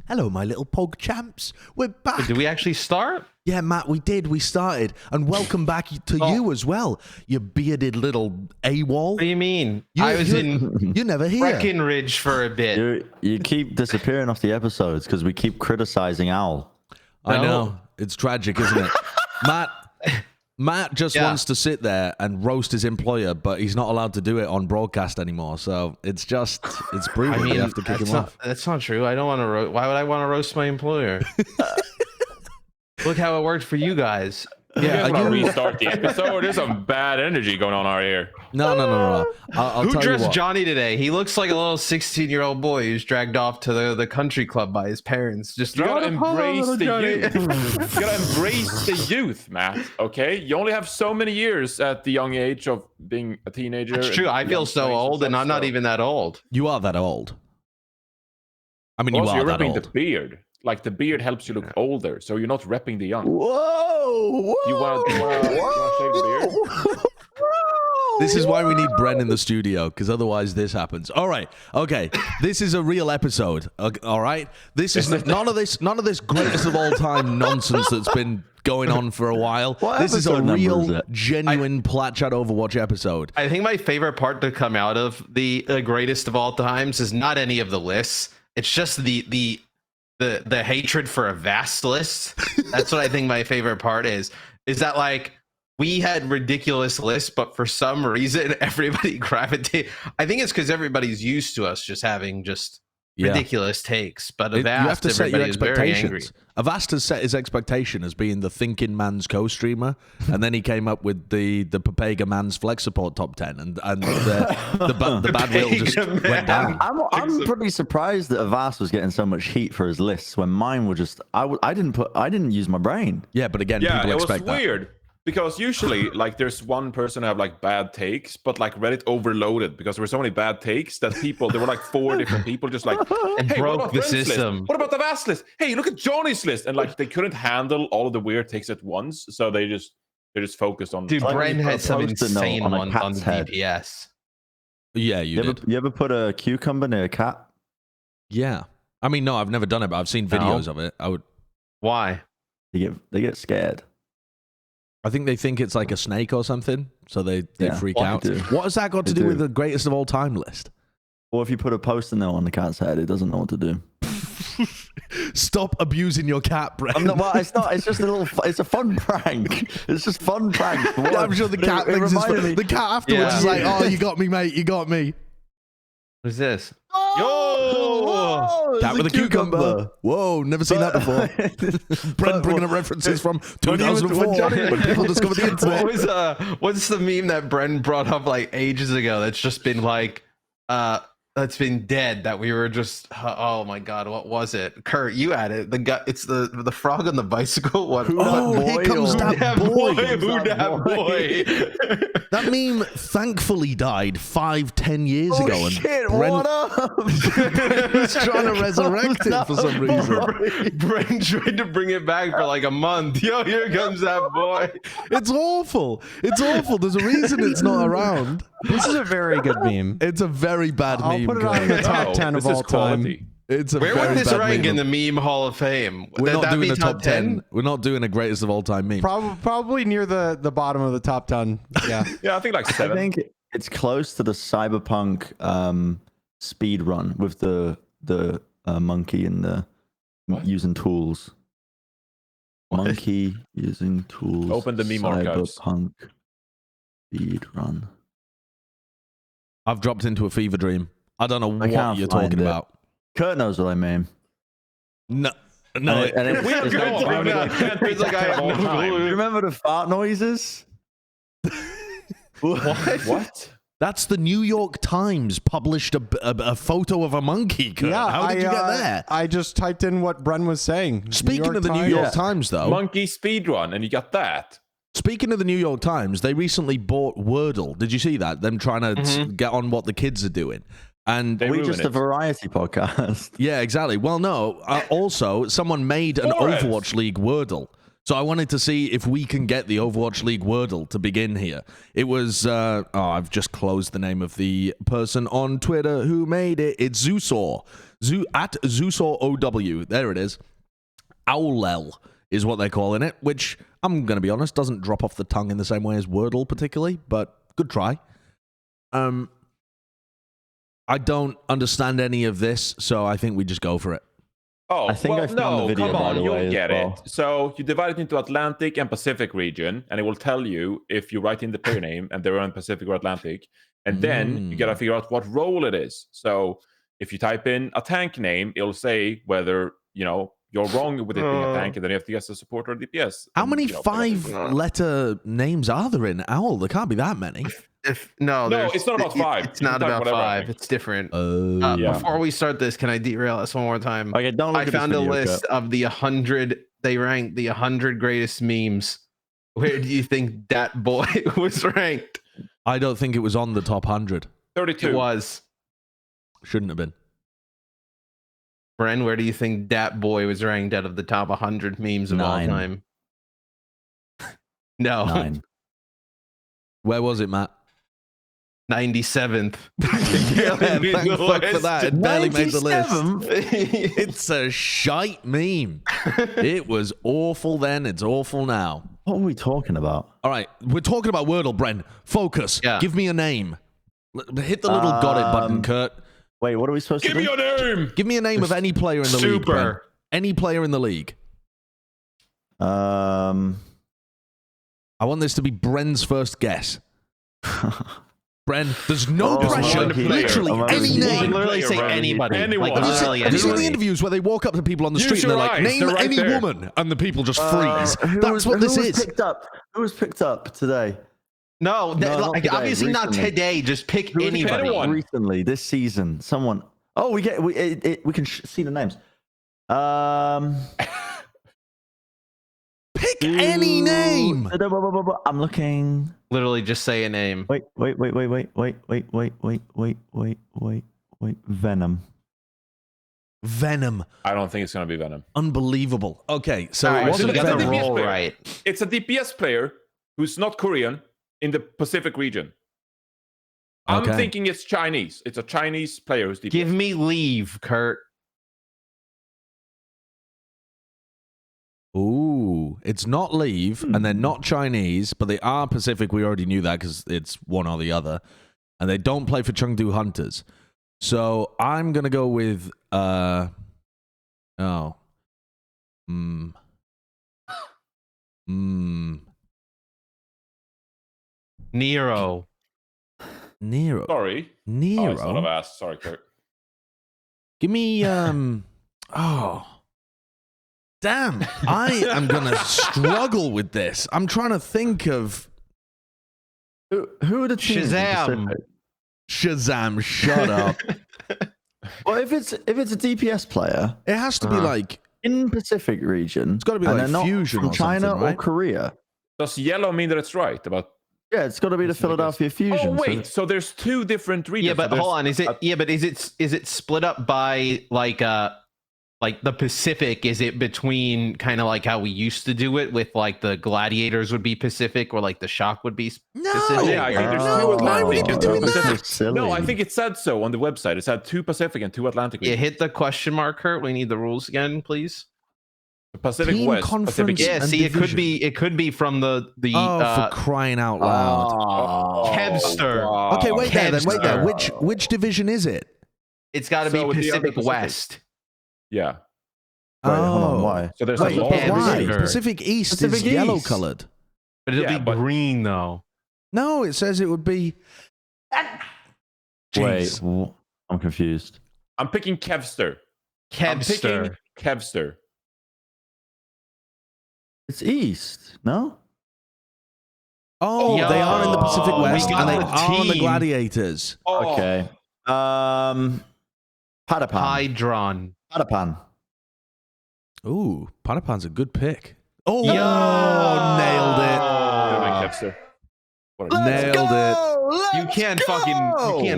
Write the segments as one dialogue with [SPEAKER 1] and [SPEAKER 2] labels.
[SPEAKER 1] Hello, my little pog champs. We're back.
[SPEAKER 2] Wait, did we actually start?
[SPEAKER 1] Yeah, Matt, we did. We started. And welcome back to you as well, you bearded little AWOL.
[SPEAKER 2] What do you mean? I was in
[SPEAKER 1] You're never here.
[SPEAKER 2] Breckenridge for a bit.
[SPEAKER 3] You keep disappearing off the episodes because we keep criticizing Owl.
[SPEAKER 1] I know. It's tragic, isn't it? Matt just wants to sit there and roast his employer, but he's not allowed to do it on broadcast anymore. So it's brutal. I mean, you have to kick him off.
[SPEAKER 2] That's not true. I don't want to roast. Why would I want to roast my employer? Look how it worked for you guys.
[SPEAKER 4] Yeah, you restart the episode. There's some bad energy going on out here.
[SPEAKER 1] No. I'll
[SPEAKER 2] Who
[SPEAKER 1] tell you
[SPEAKER 2] dressed
[SPEAKER 1] what.
[SPEAKER 2] Johnny today? He looks like a little 16-year-old boy who's dragged off to the country club by his parents. Just
[SPEAKER 4] You gotta embrace the youth. You gotta embrace the youth, Matt. Okay, you only have so many years at the young age of being a teenager.
[SPEAKER 2] That's true. I feel so old, and I'm not even that old.
[SPEAKER 1] You are that old. I mean,
[SPEAKER 4] Also,
[SPEAKER 1] you
[SPEAKER 4] you're
[SPEAKER 1] are that
[SPEAKER 4] repping
[SPEAKER 1] old.
[SPEAKER 4] the beard. Like the beard helps you look older, so you're not repping the young.
[SPEAKER 3] Whoa!
[SPEAKER 4] Do you want to shave the beard?
[SPEAKER 1] This is why we need Bren in the studio, because otherwise this happens. All right, okay. This is a real episode. All right, this is none of this greatest of all time nonsense that's been going on for a while. This is a real, genuine Plat Chat Overwatch episode.
[SPEAKER 2] I think my favorite part to come out of the greatest of all times is not any of the lists. It's just the hatred for a vast list. That's what I think my favorite part is that like we had ridiculous lists, but for some reason everybody gravitated. I think it's because everybody's used to us just having ridiculous takes. But
[SPEAKER 1] You have to set your
[SPEAKER 2] everybody is very angry.
[SPEAKER 1] expectations. Avast has set his expectation as being the thinking man's co-streamer, and then he came up with the Papega man's flex support top 10, and the bad will just went down.
[SPEAKER 3] I'm pretty surprised that Avast was getting so much heat for his lists when mine were just I didn't use my brain.
[SPEAKER 1] Yeah, but again,
[SPEAKER 4] Yeah,
[SPEAKER 1] people
[SPEAKER 4] it was
[SPEAKER 1] expect that.
[SPEAKER 4] weird. Because usually, like, there's one person who have like bad takes, but like Reddit overloaded because there were so many bad takes that there were like 4 different people just like,
[SPEAKER 2] And
[SPEAKER 4] hey,
[SPEAKER 2] broke
[SPEAKER 4] what about
[SPEAKER 2] the
[SPEAKER 4] Brent's list?
[SPEAKER 2] system.
[SPEAKER 4] What about the Vast list? Hey, look at Johnny's list, and like they couldn't handle all of the weird takes at once, so they just focused on.
[SPEAKER 2] Dude,
[SPEAKER 3] Like
[SPEAKER 2] Bren
[SPEAKER 3] you
[SPEAKER 2] had
[SPEAKER 3] put a
[SPEAKER 2] some
[SPEAKER 3] post-it note
[SPEAKER 2] insane
[SPEAKER 3] on a
[SPEAKER 2] ones
[SPEAKER 3] cat's
[SPEAKER 2] on the
[SPEAKER 3] head.
[SPEAKER 2] DPS.
[SPEAKER 1] Yeah, you did.
[SPEAKER 3] You ever put a cucumber near a cat?
[SPEAKER 1] Yeah, I mean, no, I've never done it, but I've seen videos of it. I would.
[SPEAKER 2] Why?
[SPEAKER 3] They get scared.
[SPEAKER 1] I think they think it's like a snake or something, so they freak
[SPEAKER 3] Well,
[SPEAKER 1] out.
[SPEAKER 3] they do.
[SPEAKER 1] What has that got to
[SPEAKER 3] They
[SPEAKER 1] do
[SPEAKER 3] do.
[SPEAKER 1] with the greatest of all time list?
[SPEAKER 3] Or if you put a post-it note on the cat's head, it doesn't know what to do.
[SPEAKER 1] Stop abusing your cat, Bren.
[SPEAKER 3] It's not. It's just a little. It's a fun prank. It's just fun prank.
[SPEAKER 1] Yeah, I'm sure the cat thinks it's fun. The cat afterwards is like, "Oh, you got me, mate. You got me."
[SPEAKER 2] What's this?
[SPEAKER 3] Yo!
[SPEAKER 1] Cat with a cucumber. Whoa, never seen that before. Bren bringing up references from 2004 when people discovered the internet.
[SPEAKER 2] What's the meme that Bren brought up like ages ago that's just been like that's been dead that we were just oh my god, what was it? Kurt, you had it. It's the frog on the bicycle. What?
[SPEAKER 1] Oh, here comes that boy.
[SPEAKER 2] Who that boy?
[SPEAKER 1] That meme thankfully died 5-10 years ago, and
[SPEAKER 3] Shit,
[SPEAKER 1] Bren
[SPEAKER 3] what up?
[SPEAKER 1] was trying to resurrect it for some reason.
[SPEAKER 2] Bren tried to bring it back for like a month. Yo, here comes that boy.
[SPEAKER 1] It's awful. It's awful. There's a reason it's not around.
[SPEAKER 5] This is a very good meme.
[SPEAKER 1] It's a very bad
[SPEAKER 5] I'll
[SPEAKER 1] meme.
[SPEAKER 5] put it on the top 10 of
[SPEAKER 4] this is
[SPEAKER 5] all time.
[SPEAKER 4] quality.
[SPEAKER 1] It's a
[SPEAKER 2] Where
[SPEAKER 1] very
[SPEAKER 2] would this
[SPEAKER 1] bad
[SPEAKER 2] rank
[SPEAKER 1] meme.
[SPEAKER 2] in the meme Hall of Fame?
[SPEAKER 1] We're
[SPEAKER 2] Would
[SPEAKER 1] not
[SPEAKER 2] that
[SPEAKER 1] doing
[SPEAKER 2] be
[SPEAKER 1] a top 10. We're not doing a greatest of all time meme.
[SPEAKER 5] Probably near the bottom of the top 10. Yeah.
[SPEAKER 4] Yeah, I think like 7.
[SPEAKER 3] I think it's close to the cyberpunk speed run with the monkey and the using tools. Monkey using tools.
[SPEAKER 4] Open the meme archives.
[SPEAKER 3] Cyberpunk speed run.
[SPEAKER 1] I've dropped into a fever dream. I don't know what
[SPEAKER 3] can't
[SPEAKER 1] you're
[SPEAKER 3] find
[SPEAKER 1] talking
[SPEAKER 3] it.
[SPEAKER 1] about.
[SPEAKER 3] Kurt knows what I mean.
[SPEAKER 1] No.
[SPEAKER 3] And it-
[SPEAKER 2] We have
[SPEAKER 3] it's
[SPEAKER 2] no
[SPEAKER 3] like-
[SPEAKER 2] clue. It's like I have no
[SPEAKER 3] Do you
[SPEAKER 2] clue.
[SPEAKER 3] remember the fart noises?
[SPEAKER 4] What?
[SPEAKER 1] That's the New York Times published a photo of a monkey. Kurt. How did you get there?
[SPEAKER 5] I just typed in what Bren was saying.
[SPEAKER 1] Speaking of the New York Times, though.
[SPEAKER 4] Monkey speedrun, and you got that.
[SPEAKER 1] Speaking of the New York Times, they recently bought Wordle. Did you see that? Them trying to get on what the kids are doing. And
[SPEAKER 4] They
[SPEAKER 3] We're
[SPEAKER 4] ruin
[SPEAKER 3] just
[SPEAKER 4] it.
[SPEAKER 3] a variety podcast.
[SPEAKER 1] yeah, exactly. Well, no. Also, someone made an
[SPEAKER 4] Forest.
[SPEAKER 1] Overwatch League Wordle. So I wanted to see if we can get the Overwatch League Wordle to begin here. It was, I've just closed the name of the person on Twitter who made it. It's Zusaw. At Zusaw OW. There it is. Owlel is what they're calling it, which, I'm going to be honest, doesn't drop off the tongue in the same way as Wordle particularly, but good try. I don't understand any of this, so I think we just go for it.
[SPEAKER 4] Oh,
[SPEAKER 3] I think I found the video,
[SPEAKER 4] come
[SPEAKER 3] by
[SPEAKER 4] on,
[SPEAKER 3] the way,
[SPEAKER 4] you'll
[SPEAKER 3] as
[SPEAKER 4] get
[SPEAKER 3] well.
[SPEAKER 4] it. So you divide it into Atlantic and Pacific region, and it will tell you if you write in the player name and they're on Pacific or Atlantic, and then you gotta figure out what role it is. So if you type in a tank name, it'll say whether you're wrong with it being a tank, and then you have to guess the support or DPS.
[SPEAKER 1] How
[SPEAKER 4] And,
[SPEAKER 1] many 5-letter names are there in Owl? There can't be that many.
[SPEAKER 2] No,
[SPEAKER 4] it's not about 5.
[SPEAKER 2] It's
[SPEAKER 4] You
[SPEAKER 2] not
[SPEAKER 4] can type
[SPEAKER 2] about
[SPEAKER 4] whatever, I
[SPEAKER 2] 5.
[SPEAKER 4] think.
[SPEAKER 2] It's different.
[SPEAKER 4] Yeah.
[SPEAKER 2] Before we start this, can I derail us one more time?
[SPEAKER 3] Okay, don't look
[SPEAKER 2] I
[SPEAKER 3] at this
[SPEAKER 2] found a
[SPEAKER 3] video,
[SPEAKER 2] list
[SPEAKER 3] Kurt.
[SPEAKER 2] of the 100. They ranked the 100 greatest memes. Where do you think that boy was ranked?
[SPEAKER 1] I don't think it was on the top 100.
[SPEAKER 4] 32.
[SPEAKER 2] It was.
[SPEAKER 1] Shouldn't have been.
[SPEAKER 2] Bren, where do you think that boy was ranked out of the top 100 memes of
[SPEAKER 3] 9.
[SPEAKER 2] all time? No.
[SPEAKER 3] 9.
[SPEAKER 1] Where was it, Matt?
[SPEAKER 2] 97th.
[SPEAKER 1] Yeah, thank fuck for that. It barely made the list.
[SPEAKER 3] 97th?
[SPEAKER 1] It's a shite meme. It was awful then. It's awful now.
[SPEAKER 3] What are we talking about?
[SPEAKER 1] All right, we're talking about Wordle, Bren. Focus.
[SPEAKER 2] Yeah.
[SPEAKER 1] Give me a name. Hit the little got it button, Kurt.
[SPEAKER 3] Wait, what are we supposed
[SPEAKER 4] Give
[SPEAKER 3] to
[SPEAKER 4] me
[SPEAKER 3] do?
[SPEAKER 4] your name.
[SPEAKER 1] Give me a name of any player in the league, Bren.
[SPEAKER 2] Super.
[SPEAKER 1] Any player in the league. I want this to be Bren's first guess. Bren, there's no
[SPEAKER 3] Oh,
[SPEAKER 1] pressure.
[SPEAKER 3] one player.
[SPEAKER 1] Literally
[SPEAKER 3] Oh,
[SPEAKER 1] any
[SPEAKER 3] one
[SPEAKER 2] You
[SPEAKER 1] name.
[SPEAKER 2] can literally say
[SPEAKER 4] Anyone.
[SPEAKER 2] anybody.
[SPEAKER 4] Anyone.
[SPEAKER 2] Like, literally
[SPEAKER 1] Have you seen the
[SPEAKER 2] anybody.
[SPEAKER 1] interviews where they walk up to people on the
[SPEAKER 4] Use
[SPEAKER 1] street and they're
[SPEAKER 4] your
[SPEAKER 1] like,
[SPEAKER 4] eyes.
[SPEAKER 1] name
[SPEAKER 4] They're right
[SPEAKER 1] any
[SPEAKER 4] there.
[SPEAKER 1] woman, and the people just freeze.
[SPEAKER 3] Who
[SPEAKER 1] That's
[SPEAKER 3] was-
[SPEAKER 1] what this
[SPEAKER 3] who was
[SPEAKER 1] is.
[SPEAKER 3] Picked up? Who was picked up today?
[SPEAKER 2] No,
[SPEAKER 3] not
[SPEAKER 2] like,
[SPEAKER 3] today,
[SPEAKER 2] obviously not
[SPEAKER 3] recently.
[SPEAKER 2] today. Just pick
[SPEAKER 4] Who was
[SPEAKER 2] anybody.
[SPEAKER 4] anyone?
[SPEAKER 3] Recently, this season, someone. Oh, we can see the names.
[SPEAKER 1] Pick any name.
[SPEAKER 3] I'm looking.
[SPEAKER 2] Literally just say a name.
[SPEAKER 3] Wait. Venom.
[SPEAKER 1] Venom.
[SPEAKER 4] I don't think it's gonna be Venom.
[SPEAKER 1] Unbelievable. Okay, so
[SPEAKER 2] All
[SPEAKER 1] it
[SPEAKER 2] right, so
[SPEAKER 1] wasn't
[SPEAKER 2] we got the
[SPEAKER 4] Venom.
[SPEAKER 1] Venom.
[SPEAKER 2] role
[SPEAKER 4] player.
[SPEAKER 2] right.
[SPEAKER 4] It's a DPS player who's not Korean in the Pacific region. I'm
[SPEAKER 1] Okay.
[SPEAKER 4] thinking it's Chinese. It's a Chinese player who's DPS.
[SPEAKER 2] Give me leave, Kurt.
[SPEAKER 1] Ooh, it's not Leave, and they're not Chinese, but they are Pacific. We already knew that because it's one or the other. And they don't play for Chengdu Hunters. So I'm going to go with,
[SPEAKER 2] Nero.
[SPEAKER 1] Nero.
[SPEAKER 4] Sorry.
[SPEAKER 1] Nero.
[SPEAKER 4] Oh, it's not a vast. Sorry, Kurt.
[SPEAKER 1] Give me, damn. I am going to struggle with this. I'm trying to think of
[SPEAKER 3] Who are the teams? in
[SPEAKER 2] Shazam.
[SPEAKER 3] Pacific?
[SPEAKER 1] Shazam. Shut up.
[SPEAKER 3] Well, if it's a DPS player
[SPEAKER 1] It has to be like,
[SPEAKER 3] in Pacific region,
[SPEAKER 1] it's got to be
[SPEAKER 3] and
[SPEAKER 1] like
[SPEAKER 3] they're not
[SPEAKER 1] Fusion
[SPEAKER 3] from
[SPEAKER 1] or
[SPEAKER 3] China
[SPEAKER 1] something, right?
[SPEAKER 3] or Korea.
[SPEAKER 4] Does yellow mean that it's right about?
[SPEAKER 3] Yeah, it's got to be the Philadelphia Fusion.
[SPEAKER 4] Oh wait, so there's two different regions.
[SPEAKER 2] Yeah, but
[SPEAKER 4] So there's
[SPEAKER 2] hold on. Is it? Yeah, but is it split up by like the Pacific? Is it between kind of like how we used to do it with like the gladiators would be Pacific or like the shock would be
[SPEAKER 1] No.
[SPEAKER 2] Pacific?
[SPEAKER 4] Yeah, I think there's
[SPEAKER 1] No,
[SPEAKER 4] two
[SPEAKER 1] why
[SPEAKER 4] Atlantic
[SPEAKER 1] would you
[SPEAKER 4] and
[SPEAKER 1] be
[SPEAKER 4] two
[SPEAKER 1] doing that?
[SPEAKER 4] Pacific.
[SPEAKER 3] Silly.
[SPEAKER 4] No, I think it said so on the website. It said two Pacific and two Atlantic.
[SPEAKER 2] You
[SPEAKER 4] regions.
[SPEAKER 2] hit the question mark, Kurt. We need the rules again, please.
[SPEAKER 4] Pacific
[SPEAKER 1] Team
[SPEAKER 4] West,
[SPEAKER 1] conference.
[SPEAKER 4] Pacific East.
[SPEAKER 2] Yeah,
[SPEAKER 1] And
[SPEAKER 2] see,
[SPEAKER 1] division.
[SPEAKER 2] it could be from the
[SPEAKER 1] Oh, for crying out loud.
[SPEAKER 3] Oh,
[SPEAKER 2] Kevster.
[SPEAKER 4] wow.
[SPEAKER 1] Okay, wait there.
[SPEAKER 2] Kevster.
[SPEAKER 1] Which division is it?
[SPEAKER 2] It's got to
[SPEAKER 4] So
[SPEAKER 2] be
[SPEAKER 4] the other
[SPEAKER 2] Pacific
[SPEAKER 4] Pacific.
[SPEAKER 2] West.
[SPEAKER 4] Yeah.
[SPEAKER 3] Wait, hold on. Why?
[SPEAKER 4] So there's
[SPEAKER 1] Wait,
[SPEAKER 4] a long
[SPEAKER 2] yeah,
[SPEAKER 1] why?
[SPEAKER 2] Pacific.
[SPEAKER 1] Pacific East is
[SPEAKER 3] Pacific
[SPEAKER 1] yellow
[SPEAKER 3] East.
[SPEAKER 1] colored.
[SPEAKER 2] But it'll
[SPEAKER 4] Yeah,
[SPEAKER 2] be
[SPEAKER 4] but-
[SPEAKER 2] green though.
[SPEAKER 1] No, it says it would be. Jeez.
[SPEAKER 3] Wait, I'm confused.
[SPEAKER 4] I'm picking Kevster. I'm
[SPEAKER 2] Kevster.
[SPEAKER 4] picking Kevster.
[SPEAKER 3] It's East, no?
[SPEAKER 1] Oh,
[SPEAKER 2] Yo,
[SPEAKER 1] they are in the Pacific
[SPEAKER 2] we
[SPEAKER 1] West,
[SPEAKER 2] got
[SPEAKER 1] and they
[SPEAKER 2] the
[SPEAKER 1] are on the
[SPEAKER 2] team.
[SPEAKER 1] Gladiators.
[SPEAKER 4] Oh,
[SPEAKER 3] Okay. Padapan.
[SPEAKER 2] Hydron.
[SPEAKER 3] Padapan.
[SPEAKER 1] Ooh, Padapan's a good pick. Oh,
[SPEAKER 2] Yo!
[SPEAKER 1] nailed
[SPEAKER 4] Kevster. What a-
[SPEAKER 1] it. Nailed it.
[SPEAKER 2] You can't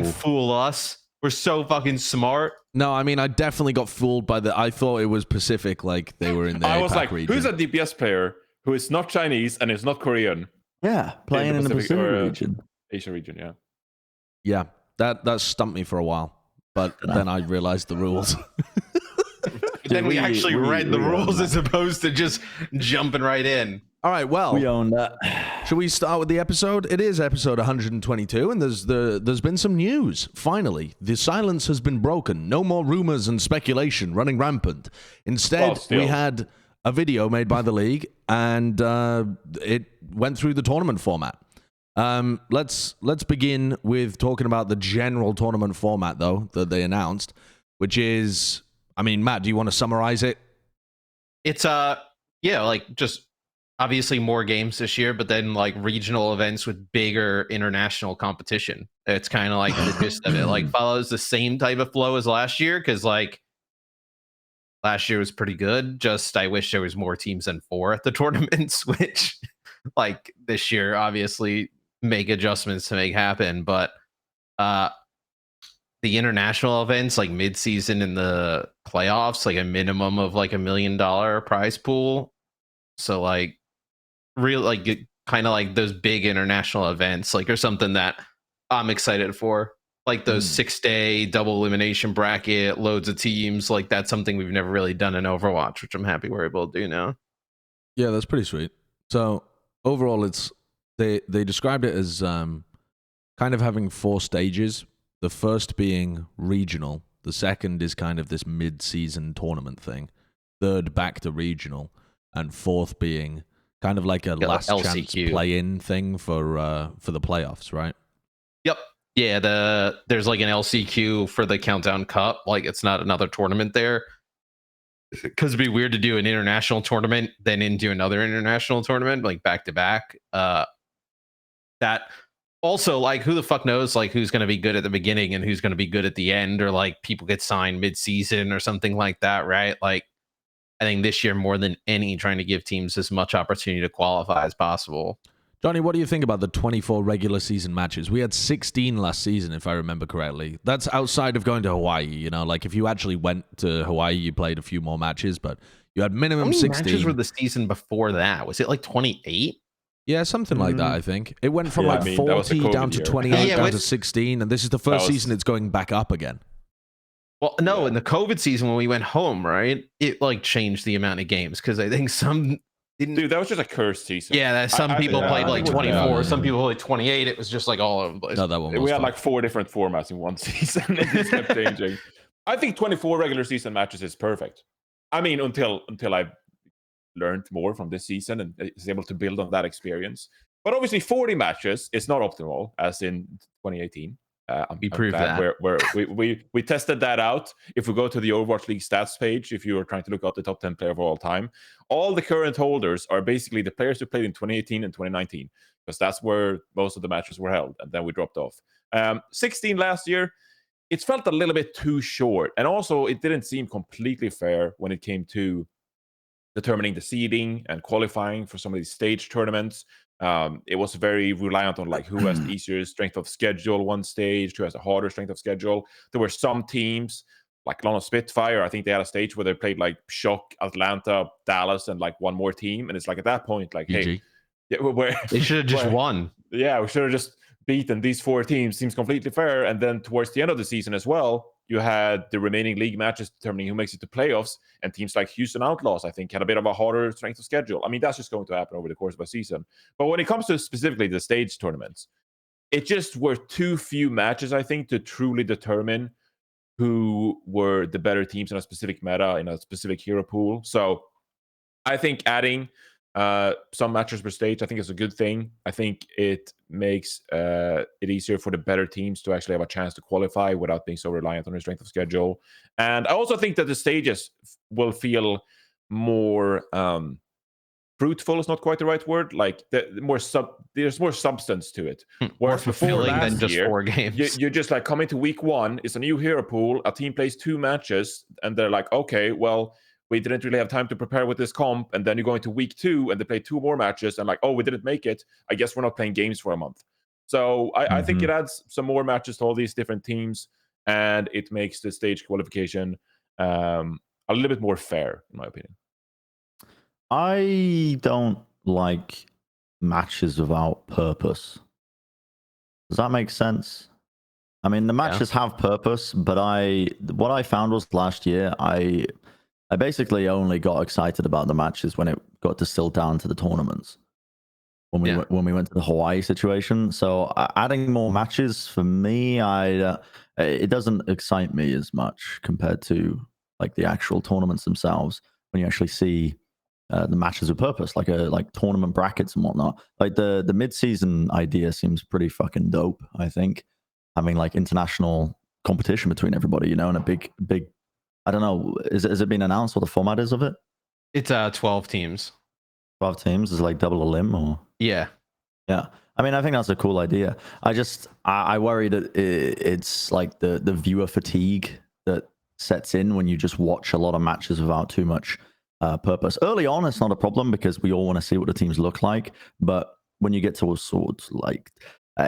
[SPEAKER 2] fool us. We're so fucking smart.
[SPEAKER 1] No, I mean, I definitely got fooled by I thought it was Pacific, like they were in the
[SPEAKER 4] I was
[SPEAKER 1] APAC
[SPEAKER 4] like,
[SPEAKER 1] region.
[SPEAKER 4] who's a DPS player who is not Chinese and is not Korean.
[SPEAKER 3] Yeah, playing in the Pacific
[SPEAKER 4] or,
[SPEAKER 3] region.
[SPEAKER 4] Asian region, yeah.
[SPEAKER 1] Yeah, that stumped me for a while, but then I realized the rules.
[SPEAKER 2] Then we actually read the rules
[SPEAKER 3] own
[SPEAKER 2] as opposed to just jumping right in.
[SPEAKER 1] All right, well,
[SPEAKER 3] We own that.
[SPEAKER 1] should we start with the episode? It is episode 122, and there's been some news. Finally, the silence has been broken. No more rumors and speculation running rampant. Instead,
[SPEAKER 4] still.
[SPEAKER 1] we had a video made by the league, and it went through the tournament format. Let's begin with talking about the general tournament format, though, that they announced, which is, I mean, Matt, do you want to summarize it?
[SPEAKER 2] It's like just obviously more games this year, but then like regional events with bigger international competition. It's kind of like the gist of it. Like follows the same type of flow as last year, because like last year was pretty good. Just I wish there was more teams than 4 at the tournaments, which like this year obviously make adjustments to make happen. But the international events like mid-season and the playoffs, like a minimum of like $1 million prize pool. So like real like kind of like those big international events like are something that I'm excited for. Like those 6-day double elimination bracket, loads of teams. Like that's something we've never really done in Overwatch, which I'm happy we're able to do now.
[SPEAKER 1] Yeah, that's pretty sweet. So overall, it's they described it as kind of having 4 stages. The first being regional. The second is kind of this mid-season tournament thing. Third, back to regional. And fourth being kind of like a last chance
[SPEAKER 2] LCQ
[SPEAKER 1] play-in thing for the playoffs, right?
[SPEAKER 2] Yep. Yeah, there's like an LCQ for the Countdown Cup. Like it's not another tournament there. Because it'd be weird to do an international tournament, then into another international tournament, like back to back. That also, like, who the fuck knows, like, who's going to be good at the beginning and who's going to be good at the end, or like people get signed mid-season or something like that, right? Like, I think this year more than any, trying to give teams as much opportunity to qualify as possible.
[SPEAKER 1] Johnny, what do you think about the 24 regular season matches? We had 16 last season, if I remember correctly. That's outside of going to Hawaii, you know? Like, if you actually went to Hawaii, you played a few more matches, but you had minimum
[SPEAKER 2] How many
[SPEAKER 1] 16.
[SPEAKER 2] matches were the season before that? Was it like 28?
[SPEAKER 1] Yeah, something like that, I think. It went from
[SPEAKER 4] Yeah,
[SPEAKER 1] like
[SPEAKER 4] I mean, that was the
[SPEAKER 1] 40 down
[SPEAKER 4] COVID
[SPEAKER 1] to
[SPEAKER 4] year.
[SPEAKER 1] 28,
[SPEAKER 2] Yeah,
[SPEAKER 1] down
[SPEAKER 2] with-
[SPEAKER 1] to 16, and this is the first
[SPEAKER 4] was-
[SPEAKER 1] season it's going back up again.
[SPEAKER 2] Well, no,
[SPEAKER 4] Yeah.
[SPEAKER 2] in the COVID season when we went home, right? It like changed the amount of games because I think some didn't.
[SPEAKER 4] Dude, that was just a cursed season.
[SPEAKER 2] Yeah, that some
[SPEAKER 4] I
[SPEAKER 2] people
[SPEAKER 4] think-
[SPEAKER 2] played
[SPEAKER 4] I
[SPEAKER 2] like
[SPEAKER 4] think we're
[SPEAKER 2] 24,
[SPEAKER 1] done.
[SPEAKER 2] some people played 28. It was just like all over the place.
[SPEAKER 1] No, that one was
[SPEAKER 4] We had
[SPEAKER 1] fun.
[SPEAKER 4] like 4 different formats in one season. It just kept changing. I think 24 regular season matches is perfect. I mean, until I've learned more from this season and is able to build on that experience. But obviously, 40 matches is not optimal, as in 2018.
[SPEAKER 2] We proved that.
[SPEAKER 4] We tested that out. If we go to the Overwatch League stats page, if you are trying to look up the top 10 player of all time, all the current holders are basically the players who played in 2018 and 2019, because that's where most of the matches were held, and then we dropped off. 16 last year, it felt a little bit too short, and also it didn't seem completely fair when it came to determining the seeding and qualifying for some of these stage tournaments. It was very reliant on like who has the easier strength of schedule one stage, who has a harder strength of schedule. There were some teams like London Spitfire, I think they had a stage where they played like Shock, Atlanta, Dallas, and like one more team. And it's like at that point, like, hey,
[SPEAKER 1] GG.
[SPEAKER 4] yeah,
[SPEAKER 2] They should have just won.
[SPEAKER 4] Yeah, we should have just beaten these 4 teams. Seems completely fair. And then towards the end of the season as well, you had the remaining league matches determining who makes it to playoffs, and teams like Houston Outlaws, I think, had a bit of a harder strength of schedule. I mean, that's just going to happen over the course of a season. But when it comes to specifically the stage tournaments, it just were too few matches, I think, to truly determine who were the better teams in a specific meta, in a specific hero pool. So I think adding some matches per stage, I think is a good thing. I think it makes it easier for the better teams to actually have a chance to qualify without being so reliant on their strength of schedule. And I also think that the stages will feel more fruitful is not quite the right word. Like there's more substance to it.
[SPEAKER 2] More
[SPEAKER 4] Whereas before
[SPEAKER 2] fulfilling than
[SPEAKER 4] last
[SPEAKER 2] just
[SPEAKER 4] year,
[SPEAKER 2] 4 games.
[SPEAKER 4] you just like come into week 1, it's a new hero pool, a team plays 2 matches, and they're like, okay, well, we didn't really have time to prepare with this comp, and then you go into week 2 and they play 2 more matches, and like, oh, we didn't make it. I guess we're not playing games for a month. So I think it adds some more matches to all these different teams, and it makes the stage qualification a little bit more fair, in my opinion.
[SPEAKER 3] I don't like matches without purpose. Does that make sense? I mean, the matches have purpose, but what I found was last year, I basically only got excited about the matches when it got distilled down to the tournaments. When we went to the Hawaii situation, so adding more matches for me, it doesn't excite me as much compared to like the actual tournaments themselves. When you actually see the matches with purpose, like tournament brackets and whatnot. Like the mid-season idea seems pretty fucking dope. I think having like international competition between everybody, and a big. I don't know. Has it been announced what the format is of it?
[SPEAKER 2] It's 12 teams.
[SPEAKER 3] 12 teams is like double a limb, or
[SPEAKER 2] yeah.
[SPEAKER 3] I mean, I think that's a cool idea. I worry that it's like the viewer fatigue that sets in when you just watch a lot of matches without too much purpose. Early on, it's not a problem because we all want to see what the teams look like. But when you get towards sort like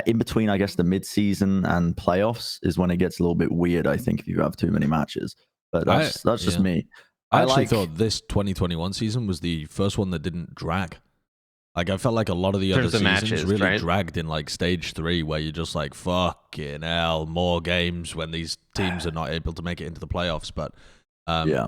[SPEAKER 3] in between, I guess the mid-season and playoffs is when it gets a little bit weird. I think if you have too many matches, but that's just me.
[SPEAKER 1] I actually thought this 2021 season was the first one that didn't drag. Like, I felt like a lot of the other seasons
[SPEAKER 2] matches,
[SPEAKER 1] really dragged in like stage 3, where you're just like, fucking hell, more games when these teams are not able to make it into the playoffs. But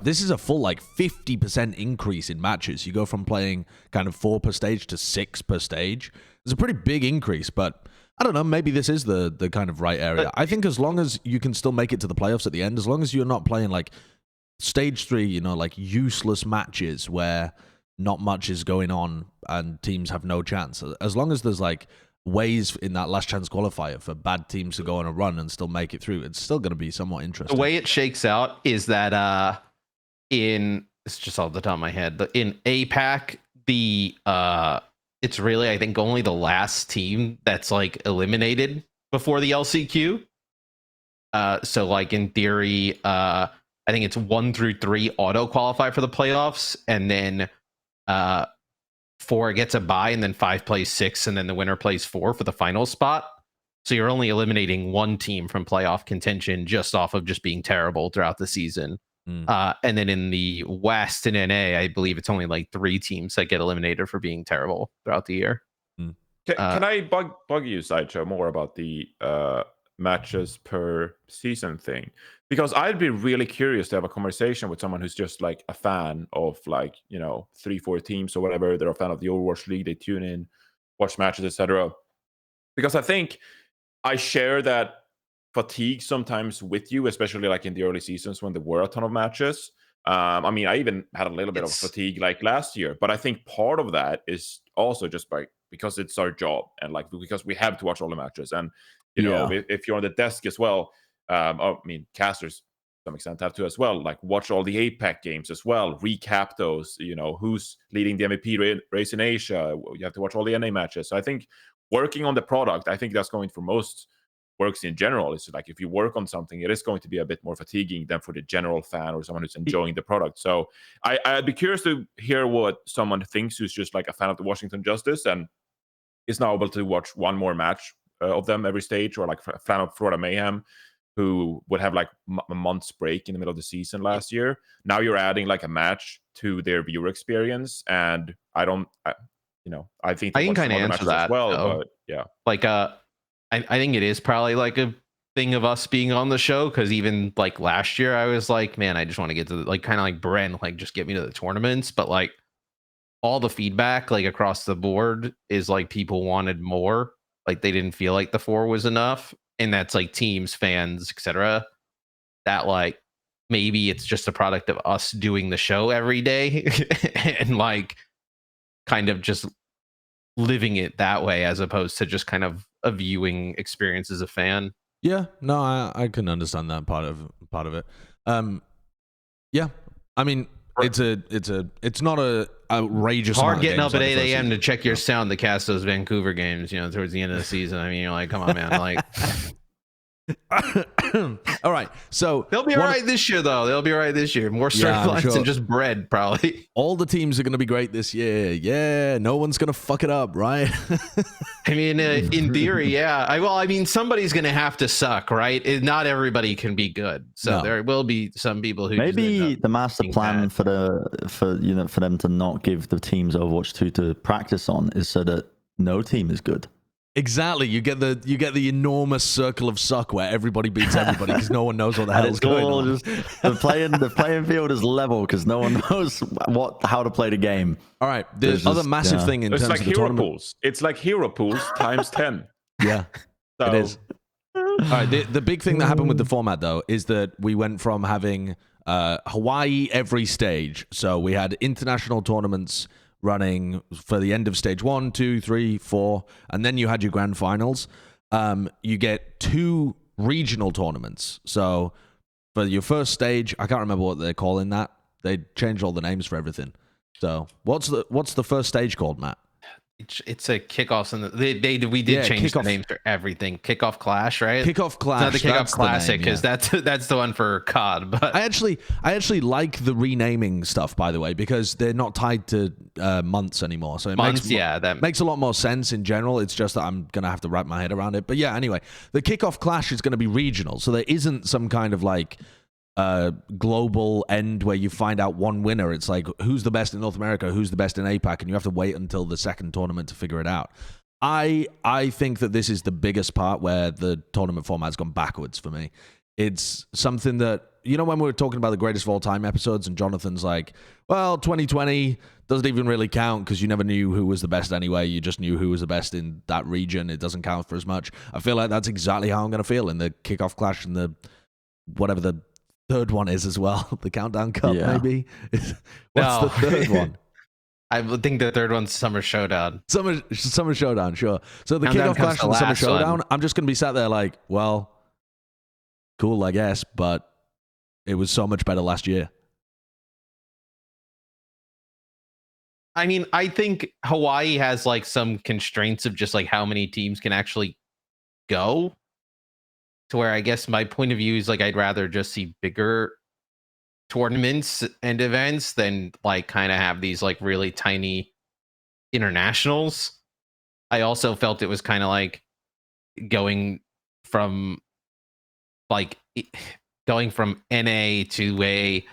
[SPEAKER 1] this is a full like 50% increase in matches. You go from playing kind of 4 per stage to 6 per stage. It's a pretty big increase, but I don't know, maybe this is the kind of right area. I think as long as you can still make it to the playoffs at the end, as long as you're not playing like stage 3, like useless matches where not much is going on and teams have no chance. As long as there's like ways in that last chance qualifier for bad teams to go on a run and still make it through, it's still going to be somewhat interesting.
[SPEAKER 2] The way it shakes out is that it's just off the top of my head, in APAC, it's really, I think, only the last team that's like eliminated before the LCQ. So like in theory, I think it's 1 through 3 auto qualify for the playoffs, and then 4 gets a bye, and then 5 plays 6, and then the winner plays 4 for the final spot. So you're only eliminating 1 team from playoff contention just off of just being terrible throughout the season. And then in the West and NA, I believe it's only like 3 teams that get eliminated for being terrible throughout the year.
[SPEAKER 4] Can I bug you, Sideshow, more about the matches per season thing? Because I'd be really curious to have a conversation with someone who's just like a fan of like 3-4 teams or whatever. They're a fan of the Overwatch League. They tune in, watch matches, etc. Because I think I share that fatigue sometimes with you, especially like in the early seasons when there were a ton of matches. I mean, I even had a little bit of fatigue like last year, but I think part of that is also just because it's our job, and like because we have to watch all the matches. And if you're on the desk as well, I mean, casters to some extent have to as well, like watch all the APAC games as well, recap those, who's leading the MVP race in Asia. You have to watch all the NA matches. So I think working on the product, I think that's going for most works in general. It's like if you work on something, it is going to be a bit more fatiguing than for the general fan or someone who's enjoying the product. So I'd be curious to hear what someone thinks who's just like a fan of the Washington Justice and is now able to watch one more match of them every stage, or like a fan of Florida Mayhem who would have like a month's break in the middle of the season last year. Now you're adding like a match to their viewer experience, and I think
[SPEAKER 2] I can kind of answer that
[SPEAKER 4] as well. But yeah,
[SPEAKER 2] like I think it is probably like a thing of us being on the show, because even like last year I was like, man, I just want to get to like kind of like Bren, like just get me to the tournaments. But like all the feedback like across the board is like people wanted more. Like they didn't feel like the 4 was enough. And that's like teams, fans, etc. That like maybe it's just a product of us doing the show every day and like kind of just living it that way, as opposed to just kind of a viewing experience as a fan.
[SPEAKER 1] Yeah, no, I can understand that part of it. Yeah, I mean, it's not a outrageous
[SPEAKER 2] hard
[SPEAKER 1] amount
[SPEAKER 2] getting
[SPEAKER 1] of
[SPEAKER 2] up
[SPEAKER 1] games
[SPEAKER 2] at
[SPEAKER 1] like
[SPEAKER 2] 8 a.m.
[SPEAKER 1] the
[SPEAKER 2] to check your sound to cast those Vancouver games, towards the end of the season. I mean, you're like, come on, man. Like,
[SPEAKER 1] All right, so
[SPEAKER 2] They'll be all right this year, though. They'll be all right this year. More storylines
[SPEAKER 1] sure.
[SPEAKER 2] and just bread, probably.
[SPEAKER 1] All the teams are going to be great this year. Yeah, no one's going to fuck it up, right?
[SPEAKER 2] I mean, in theory, yeah. I mean, somebody's going to have to suck, right? Not everybody can be good, so there will be some people who
[SPEAKER 3] maybe the master plan for them to not give the teams Overwatch 2 to practice on is so that no team is good.
[SPEAKER 1] Exactly. You get the enormous circle of suck where everybody beats everybody because no one knows what the hell is going on.
[SPEAKER 3] The playing field is level because no one knows how to play the game.
[SPEAKER 1] All right. The other massive thing in terms
[SPEAKER 4] like
[SPEAKER 1] of the
[SPEAKER 4] hero
[SPEAKER 1] tournament.
[SPEAKER 4] pools. It's like hero pools times 10.
[SPEAKER 1] Yeah,
[SPEAKER 4] so,
[SPEAKER 1] it is. All right. The big thing that happened with the format though is that we went from having Hawaii every stage. So we had international tournaments running for the end of stage 1, 2, 3, 4, and then you had your grand finals. You get 2 regional tournaments. So for your first stage, I can't remember what they're calling that. They changed all the names for everything. So what's the first stage called, Matt?
[SPEAKER 2] It's a kickoffs, and we did change the names for everything. Kickoff Clash, right?
[SPEAKER 1] Kickoff Clash.
[SPEAKER 2] It's not the Kickoff Classic because that's the one for COD. But
[SPEAKER 1] I actually like the renaming stuff, by the way, because they're not tied to months anymore. So it makes a lot more sense in general. It's just that I'm gonna have to wrap my head around it. But yeah, anyway, the Kickoff Clash is going to be regional, so there isn't some kind of like global end where you find out one winner. It's like who's the best in North America, who's the best in APAC, and you have to wait until the second tournament to figure it out. I think that this is the biggest part where the tournament format's gone backwards for me. It's something that, you know, when we were talking about the greatest of all time episodes and Jonathan's like, well, 2020 doesn't even really count because you never knew who was the best anyway. You just knew who was the best in that region. It doesn't count for as much. I feel like that's exactly how I'm going to feel in the Kickoff Clash and the whatever the third one is as well. The Countdown Cup, maybe. What's the third one?
[SPEAKER 2] I think the third one's Summer Showdown.
[SPEAKER 1] Summer Showdown, sure. So the
[SPEAKER 2] Countdown
[SPEAKER 1] Kickoff Clash and the Summer Showdown,
[SPEAKER 2] one.
[SPEAKER 1] I'm just going to be sat there like, well, cool, I guess, but it was so much better last year.
[SPEAKER 2] I mean, I think Hawaii has like some constraints of just like how many teams can actually go. To where I guess my point of view is like I'd rather just see bigger tournaments and events than like kind of have these like really tiny internationals. I also felt it was kind of like going from NA to a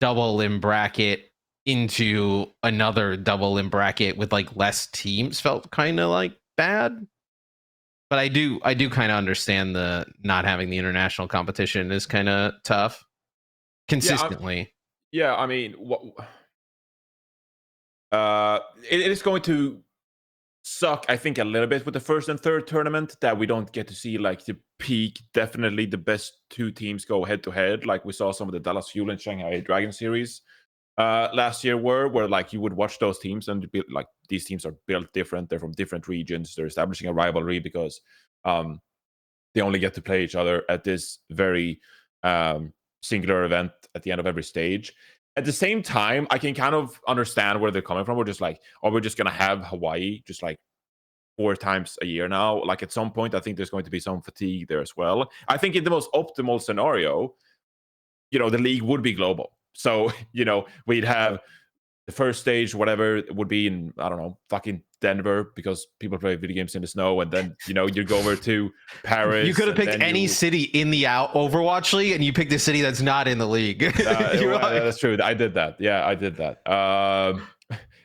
[SPEAKER 2] double in bracket into another double in bracket with like less teams felt kind of like bad. But I do kind of understand the not having the international competition is kind of tough consistently.
[SPEAKER 4] I mean, it is going to suck, I think, a little bit with the first and third tournament that we don't get to see like the peak. Definitely the best 2 teams go head to head, like we saw some of the Dallas Fuel and Shanghai Dragons series last year where like you would watch those teams and be like, these teams are built different, they're from different regions, they're establishing a rivalry because they only get to play each other at this very singular event at the end of every stage. At the same time, I can kind of understand where they're coming from. We're just like, we're just gonna have Hawaii just like 4 times a year now. Like at some point, I think there's going to be some fatigue there as well. I think in the most optimal scenario, the league would be global. So, we'd have the first stage, whatever it would be in, I don't know, fucking Denver because people play video games in the snow. And then, you go over to Paris.
[SPEAKER 2] You could have picked any city in the Overwatch League and you picked a city that's not in the league.
[SPEAKER 4] That's true. I did that. Yeah, I did that.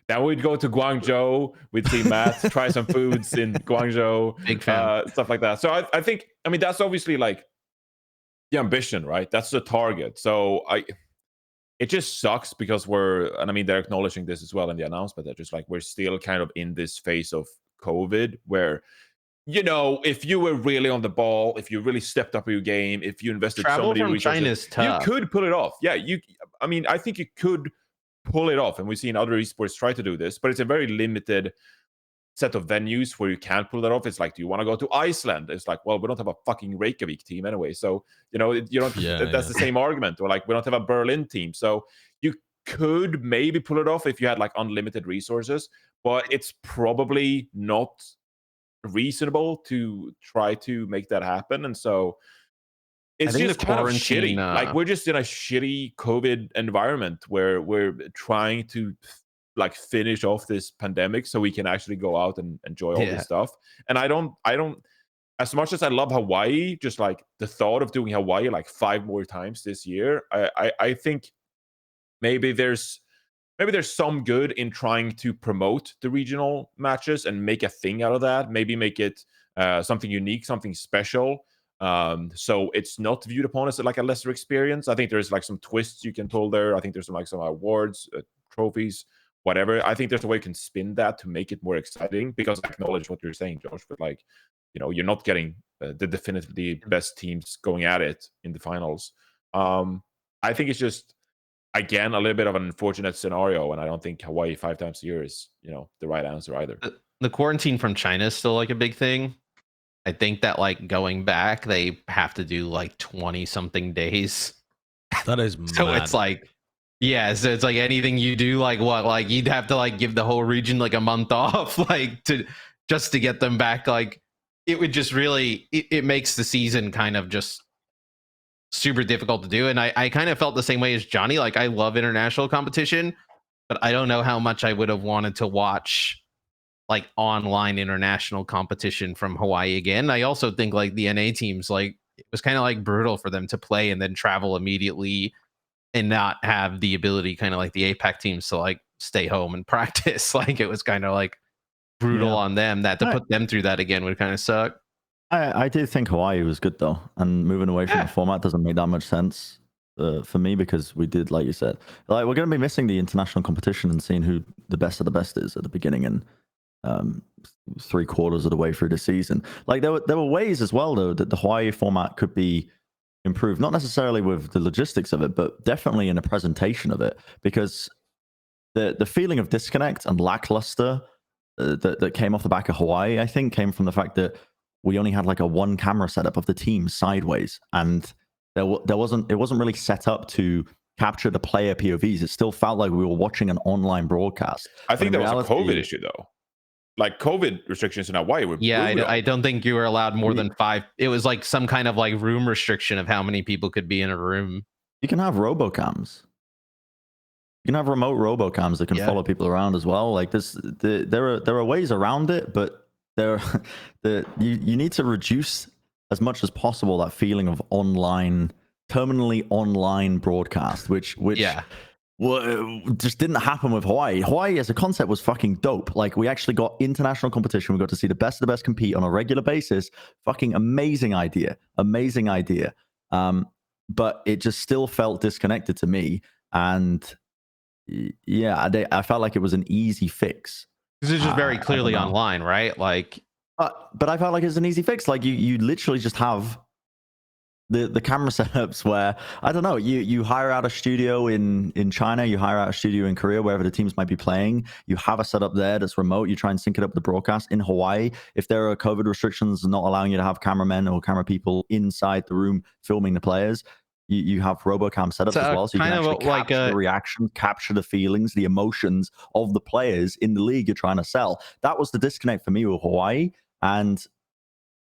[SPEAKER 4] Then we'd go to Guangzhou. We'd see Matt try some foods in Guangzhou.
[SPEAKER 2] Big fan.
[SPEAKER 4] Stuff like that. So I think, that's obviously like the ambition, right? That's the target. So it just sucks because they're acknowledging this as well in the announcement that just like we're still kind of in this phase of COVID where, if you were really on the ball, if you really stepped up your game, if you invested so many resources, you could pull it off. Yeah, I think you could pull it off. And we've seen other esports try to do this, but it's a very limited set of venues where you can't pull that off. It's like, do you want to go to Iceland? It's like, well, we don't have a fucking Reykjavik team anyway. So, you don't, that's the same argument. Or like, we don't have a Berlin team. So you could maybe pull it off if you had like unlimited resources, but it's probably not reasonable to try to make that happen. And so it's
[SPEAKER 2] think
[SPEAKER 4] just
[SPEAKER 2] the
[SPEAKER 4] kind of
[SPEAKER 2] quarantine,
[SPEAKER 4] shitty. Like we're just in a shitty COVID environment where we're trying to like finish off this pandemic so we can actually go out and enjoy all this stuff. And I don't as much as I love Hawaii, just like the thought of doing Hawaii like 5 more times this year, I think maybe there's some good in trying to promote the regional matches and make a thing out of that. Maybe make it something unique, something special. So it's not viewed upon as like a lesser experience. I think there's like some twists you can pull there. I think there's some awards, trophies, whatever. I think there's a way you can spin that to make it more exciting, because I acknowledge what you're saying, Josh, but like, you're not getting the definitively best teams going at it in the finals. I think it's just, again, a little bit of an unfortunate scenario, and I don't think Hawaii 5 times a year is, the right answer either.
[SPEAKER 2] The quarantine from China is still like a big thing. I think that like going back, they have to do like 20 something days.
[SPEAKER 1] That is mad.
[SPEAKER 2] So it's like, so it's like anything you do, like what, like you'd have to like give the whole region like a month off, like to get them back. Like it would just really, it makes the season kind of just super difficult to do. And I kind of felt the same way as Johnny. Like I love international competition, but I don't know how much I would have wanted to watch like online international competition from Hawaii again. I also think like the NA teams, like it was kind of like brutal for them to play and then travel immediately and not have the ability, kind of like the APAC teams, to like stay home and practice. Like it was kind of like brutal on them. That to put them through that again would kind of suck.
[SPEAKER 3] I do think Hawaii was good though, and moving away from the format doesn't make that much sense for me, because we did, like you said, like we're going to be missing the international competition and seeing who the best of the best is at the beginning and 3/4 of the way through the season. Like there were ways as well though that the Hawaii format could be improved, not necessarily with the logistics of it, but definitely in the presentation of it, because the feeling of disconnect and lackluster that came off the back of Hawaii, I think, came from the fact that we only had like a 1 camera setup of the team sideways, and it wasn't really set up to capture the player POVs. It still felt like we were watching an online broadcast.
[SPEAKER 4] I think that was a COVID issue though. Like COVID restrictions in Hawaii were
[SPEAKER 2] I don't think you were allowed more than 5. It was like some kind of like room restriction of how many people could be in a room.
[SPEAKER 3] You can have robocams. You can have remote robocams that can follow people around as well. Like there are ways around it, but you need to reduce as much as possible that feeling of terminally online broadcast, which just didn't happen with Hawaii. Hawaii as a concept was fucking dope. Like we actually got international competition. We got to see the best of the best compete on a regular basis. Fucking amazing idea. But it just still felt disconnected to me. And I felt like it was an easy fix.
[SPEAKER 2] Because it's just very clearly online, right? Like,
[SPEAKER 3] but I felt like it's an easy fix. Like you literally just have the camera setups where, I don't know, you hire out a studio in China, you hire out a studio in Korea, wherever the teams might be playing. You have a setup there that's remote. You try and sync it up with the broadcast. In Hawaii, if there are COVID restrictions not allowing you to have cameramen or camera people inside the room filming the players, you have RoboCam setups as well, so you can actually capture the reaction, capture the feelings, the emotions of the players in the league you're trying to sell. That was the disconnect for me with Hawaii, and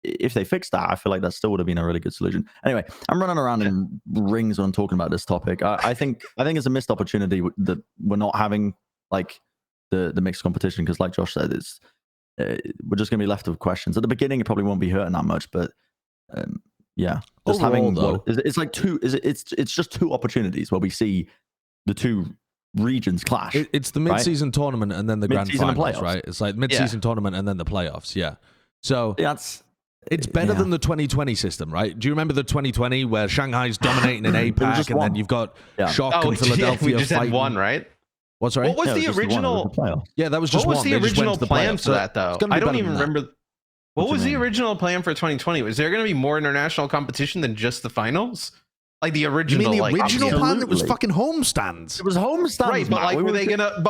[SPEAKER 3] if they fixed that, I feel like that still would have been a really good solution. Anyway, I'm running around in rings when I'm talking about this topic. I think it's a missed opportunity that we're not having like the mixed competition, because like Josh said, it's we're just going to be left with questions. At the beginning, it probably won't be hurting that much, but just
[SPEAKER 1] overall,
[SPEAKER 3] it's like it's just 2 opportunities where we see the 2 regions clash.
[SPEAKER 1] It's the mid-season tournament and then the grand finals, right? It's like mid-season tournament and then the playoffs. Yeah. So it's better than the 2020 system, right? Do you remember the 2020 where Shanghai's dominating in APAC and then you've got Shock and Philadelphia
[SPEAKER 2] we just
[SPEAKER 1] fighting?
[SPEAKER 2] Had 1, right?
[SPEAKER 1] What's right?
[SPEAKER 2] What was the original?
[SPEAKER 3] That
[SPEAKER 1] was just
[SPEAKER 2] what
[SPEAKER 1] one.
[SPEAKER 2] was the original plan for that, though? I don't even remember. What was the original plan for 2020? Was there going to be more international competition than just the finals? Like the original,
[SPEAKER 1] you mean the original plan? It was fucking homestands.
[SPEAKER 3] It was homestands,
[SPEAKER 2] right? But like, were they gonna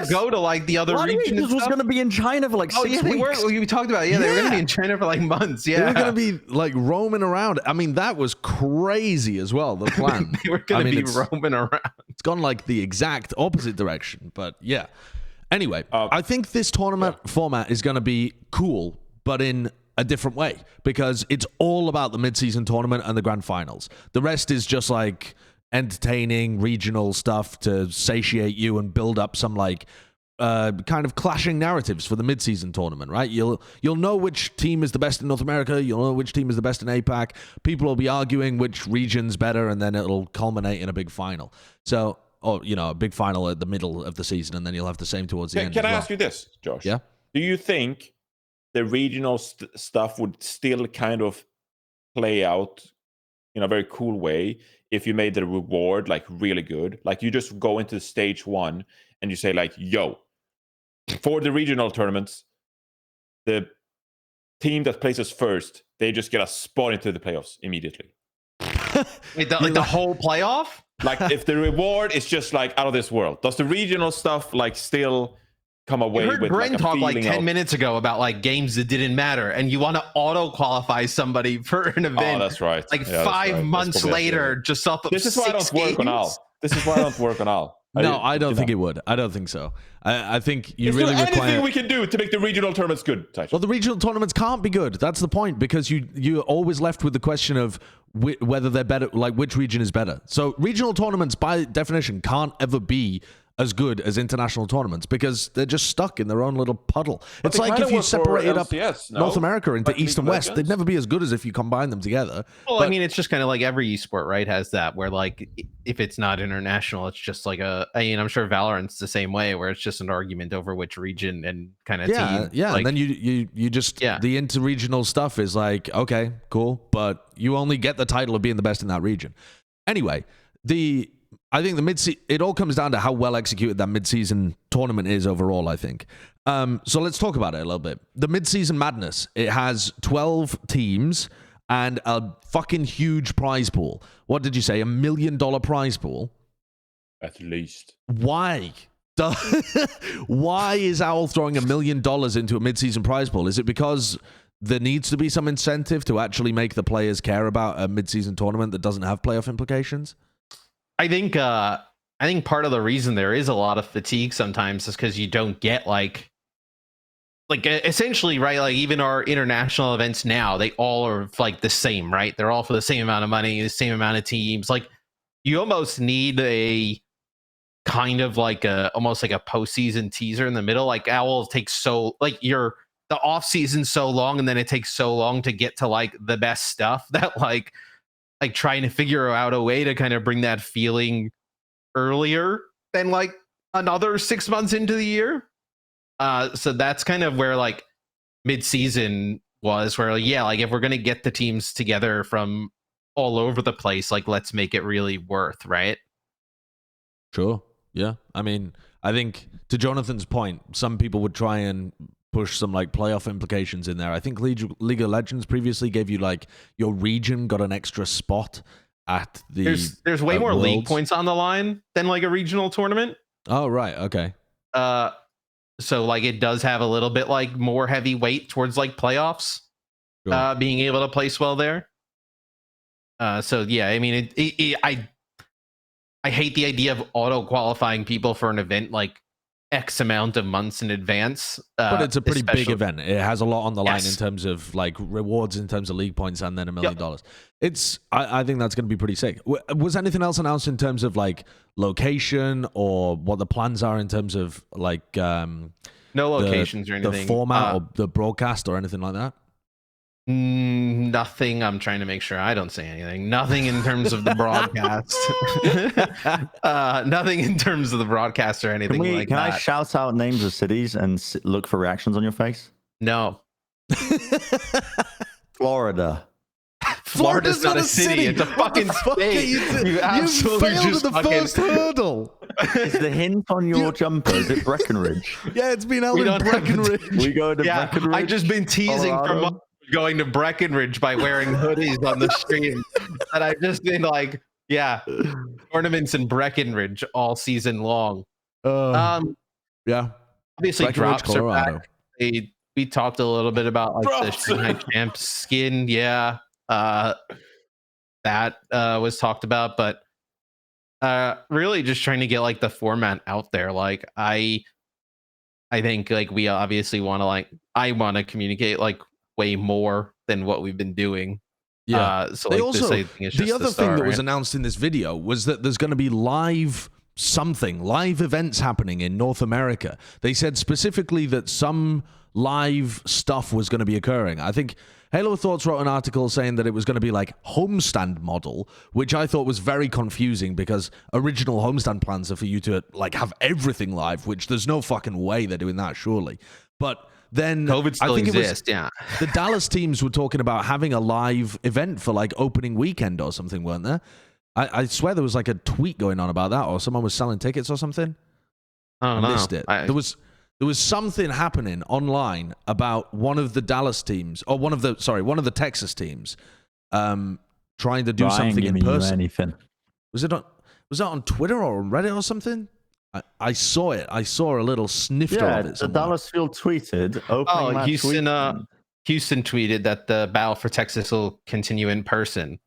[SPEAKER 2] go to like the other regions?
[SPEAKER 3] It was going to be in China for like 6 weeks.
[SPEAKER 2] They were. We talked about it. They were going to be in China for like months. Yeah,
[SPEAKER 1] they were going to be like roaming around. I mean, that was crazy as well. The plan.
[SPEAKER 2] They were going to be roaming around.
[SPEAKER 1] It's gone like the exact opposite direction. But yeah. Anyway, I think this tournament format is going to be cool, but in a different way, because it's all about the mid-season tournament and the grand finals. The rest is just like entertaining regional stuff to satiate you and build up some like kind of clashing narratives for the mid-season tournament, right? You'll know which team is the best in North America. You'll know which team is the best in APAC. People will be arguing which region's better, and then it'll culminate in a big final. So, or a big final at the middle of the season, and then you'll have the same towards the end.
[SPEAKER 4] Can I ask you this, Josh?
[SPEAKER 1] Yeah.
[SPEAKER 4] Do you think the regional stuff would still kind of play out in a very cool way if you made the reward like really good? Like you just go into stage 1 and you say like, yo, for the regional tournaments, the team that places first, they just get a spot into the playoffs immediately.
[SPEAKER 2] Wait, the whole playoff?
[SPEAKER 4] Like if the reward is just like out of this world, does the regional stuff like still come away
[SPEAKER 2] You heard
[SPEAKER 4] with
[SPEAKER 2] Bren
[SPEAKER 4] like,
[SPEAKER 2] talk like 10
[SPEAKER 4] of,
[SPEAKER 2] minutes ago about like games that didn't matter, and you want to auto qualify somebody for an event.
[SPEAKER 4] Oh, that's right.
[SPEAKER 2] Like
[SPEAKER 4] Yeah,
[SPEAKER 2] 5 months later, just off of
[SPEAKER 4] this is why I don't
[SPEAKER 2] 6
[SPEAKER 4] work on Al. This is why I don't work on Al.
[SPEAKER 1] No, I don't think it would. I don't think so. I think you
[SPEAKER 4] is
[SPEAKER 1] really
[SPEAKER 4] there
[SPEAKER 1] require
[SPEAKER 4] anything we can do to make the regional tournaments good, Sideshow?
[SPEAKER 1] Well, the regional tournaments can't be good. That's the point, because you're always left with the question of whether they're better, like which region is better. So regional tournaments, by definition, can't ever be as good as international tournaments because they're just stuck in their own little puddle.
[SPEAKER 4] But
[SPEAKER 1] it's like if you separated up
[SPEAKER 4] LCS,
[SPEAKER 1] North America into
[SPEAKER 4] like
[SPEAKER 1] East and West, they'd never be as good as if you combine them together.
[SPEAKER 2] Well, I mean, it's just kind of like every esport, right? Has that where like if it's not international, it's just like I'm sure Valorant's the same way, where it's just an argument over which region and kind of team.
[SPEAKER 1] Yeah,
[SPEAKER 2] like,
[SPEAKER 1] and then you just the interregional stuff is like, okay, cool, but you only get the title of being the best in that region. Anyway, I think it all comes down to how well executed that mid-season tournament is overall, I think. So let's talk about it a little bit. The Midseason Madness, it has 12 teams and a fucking huge prize pool. What did you say? $1 million prize pool?
[SPEAKER 4] At least.
[SPEAKER 1] Why? Why is Owl throwing $1 million into a mid-season prize pool? Is it because there needs to be some incentive to actually make the players care about a mid-season tournament that doesn't have playoff implications?
[SPEAKER 2] I think part of the reason there is a lot of fatigue sometimes is because you don't get like essentially, right? Like even our international events now, they all are like the same, right? They're all for the same amount of money, the same amount of teams. Like you almost need a kind of like almost like a postseason teaser in the middle. Like Owl takes the off season so long, and then it takes so long to get to like the best stuff that like trying to figure out a way to kind of bring that feeling earlier than like another 6 months into the year. So that's kind of where like mid-season was, where like if we're going to get the teams together from all over the place, like let's make it really worth, right?
[SPEAKER 1] Sure. Yeah. I mean, I think to Jonathan's point, some people would try and push some like playoff implications in there. I think League of Legends previously gave you like your region got an extra spot at the
[SPEAKER 2] there's way more
[SPEAKER 1] Worlds.
[SPEAKER 2] league points on the line than like a regional tournament.
[SPEAKER 1] Oh, right. Okay.
[SPEAKER 2] So like it does have a little bit like more heavy weight towards like playoffs,
[SPEAKER 1] Sure.
[SPEAKER 2] being able to place well there. So yeah, I mean, I hate the idea of auto qualifying people for an event like X amount of months in advance.
[SPEAKER 1] But it's a pretty big event. It has a lot on the line
[SPEAKER 2] Yes.
[SPEAKER 1] in terms of like rewards, in terms of league points, and then $1 million. I think that's going to be pretty sick. Was anything else announced in terms of like location or what the plans are in terms of like
[SPEAKER 2] No locations or anything.
[SPEAKER 1] the format or the broadcast or anything like that?
[SPEAKER 2] Nothing. I'm trying to make sure I don't say anything. Nothing in terms of the broadcast. Nothing in terms of the broadcast or anything like
[SPEAKER 3] can
[SPEAKER 2] that.
[SPEAKER 3] I shout out names of cities and look for reactions on your face?
[SPEAKER 2] No.
[SPEAKER 3] Florida.
[SPEAKER 2] Florida's not a city. It's a fucking state.
[SPEAKER 5] You failed at the first hurdle.
[SPEAKER 3] Is the hint on your jumper? Is it Breckenridge?
[SPEAKER 5] Yeah, it's been held
[SPEAKER 2] We
[SPEAKER 5] in
[SPEAKER 2] don't have
[SPEAKER 5] Breckenridge.
[SPEAKER 3] We go to
[SPEAKER 2] Yeah,
[SPEAKER 3] Breckenridge.
[SPEAKER 2] I've just been teasing for
[SPEAKER 3] Colorado?
[SPEAKER 2] months going to Breckenridge by wearing hoodies on the stream. And I've just been like, yeah, tournaments in Breckenridge all season long.
[SPEAKER 1] Yeah.
[SPEAKER 2] Obviously,
[SPEAKER 1] Breckenridge,
[SPEAKER 2] drops are
[SPEAKER 1] Colorado.
[SPEAKER 2] back. We talked a little bit about like
[SPEAKER 4] Drops.
[SPEAKER 2] the Shanghai Champ skin. Yeah. That was talked about, but really just trying to get like the format out there. Like I think like we obviously want to I want to communicate like way more than what we've been doing.
[SPEAKER 1] Yeah.
[SPEAKER 2] So
[SPEAKER 1] They
[SPEAKER 2] like
[SPEAKER 1] also,
[SPEAKER 2] this, I think, is just
[SPEAKER 1] the other
[SPEAKER 2] start,
[SPEAKER 1] thing that
[SPEAKER 2] right?
[SPEAKER 1] was announced in this video was that there's going to be live events happening in North America. They said specifically that some live stuff was going to be occurring. I think Halo Thoughts wrote an article saying that it was going to be like homestand model, which I thought was very confusing because original homestand plans are for you to like have everything live, which there's no fucking way they're doing that, surely. But then
[SPEAKER 2] COVID still
[SPEAKER 1] I think
[SPEAKER 2] exists, yeah.
[SPEAKER 1] The Dallas teams were talking about having a live event for like opening weekend or something, weren't there? I swear there was like a tweet going on about that, or someone was selling tickets or something.
[SPEAKER 2] I
[SPEAKER 1] missed it. There was something happening online about one of the Dallas teams, or one of the Texas teams, trying to do something in person.
[SPEAKER 3] Anything.
[SPEAKER 1] Was that on Twitter or on Reddit or something? I saw it. I saw a little snifter of it.
[SPEAKER 3] The
[SPEAKER 1] somewhere.
[SPEAKER 3] Dallas Field tweeted.
[SPEAKER 2] Houston tweeted that the Battle for Texas will continue in person.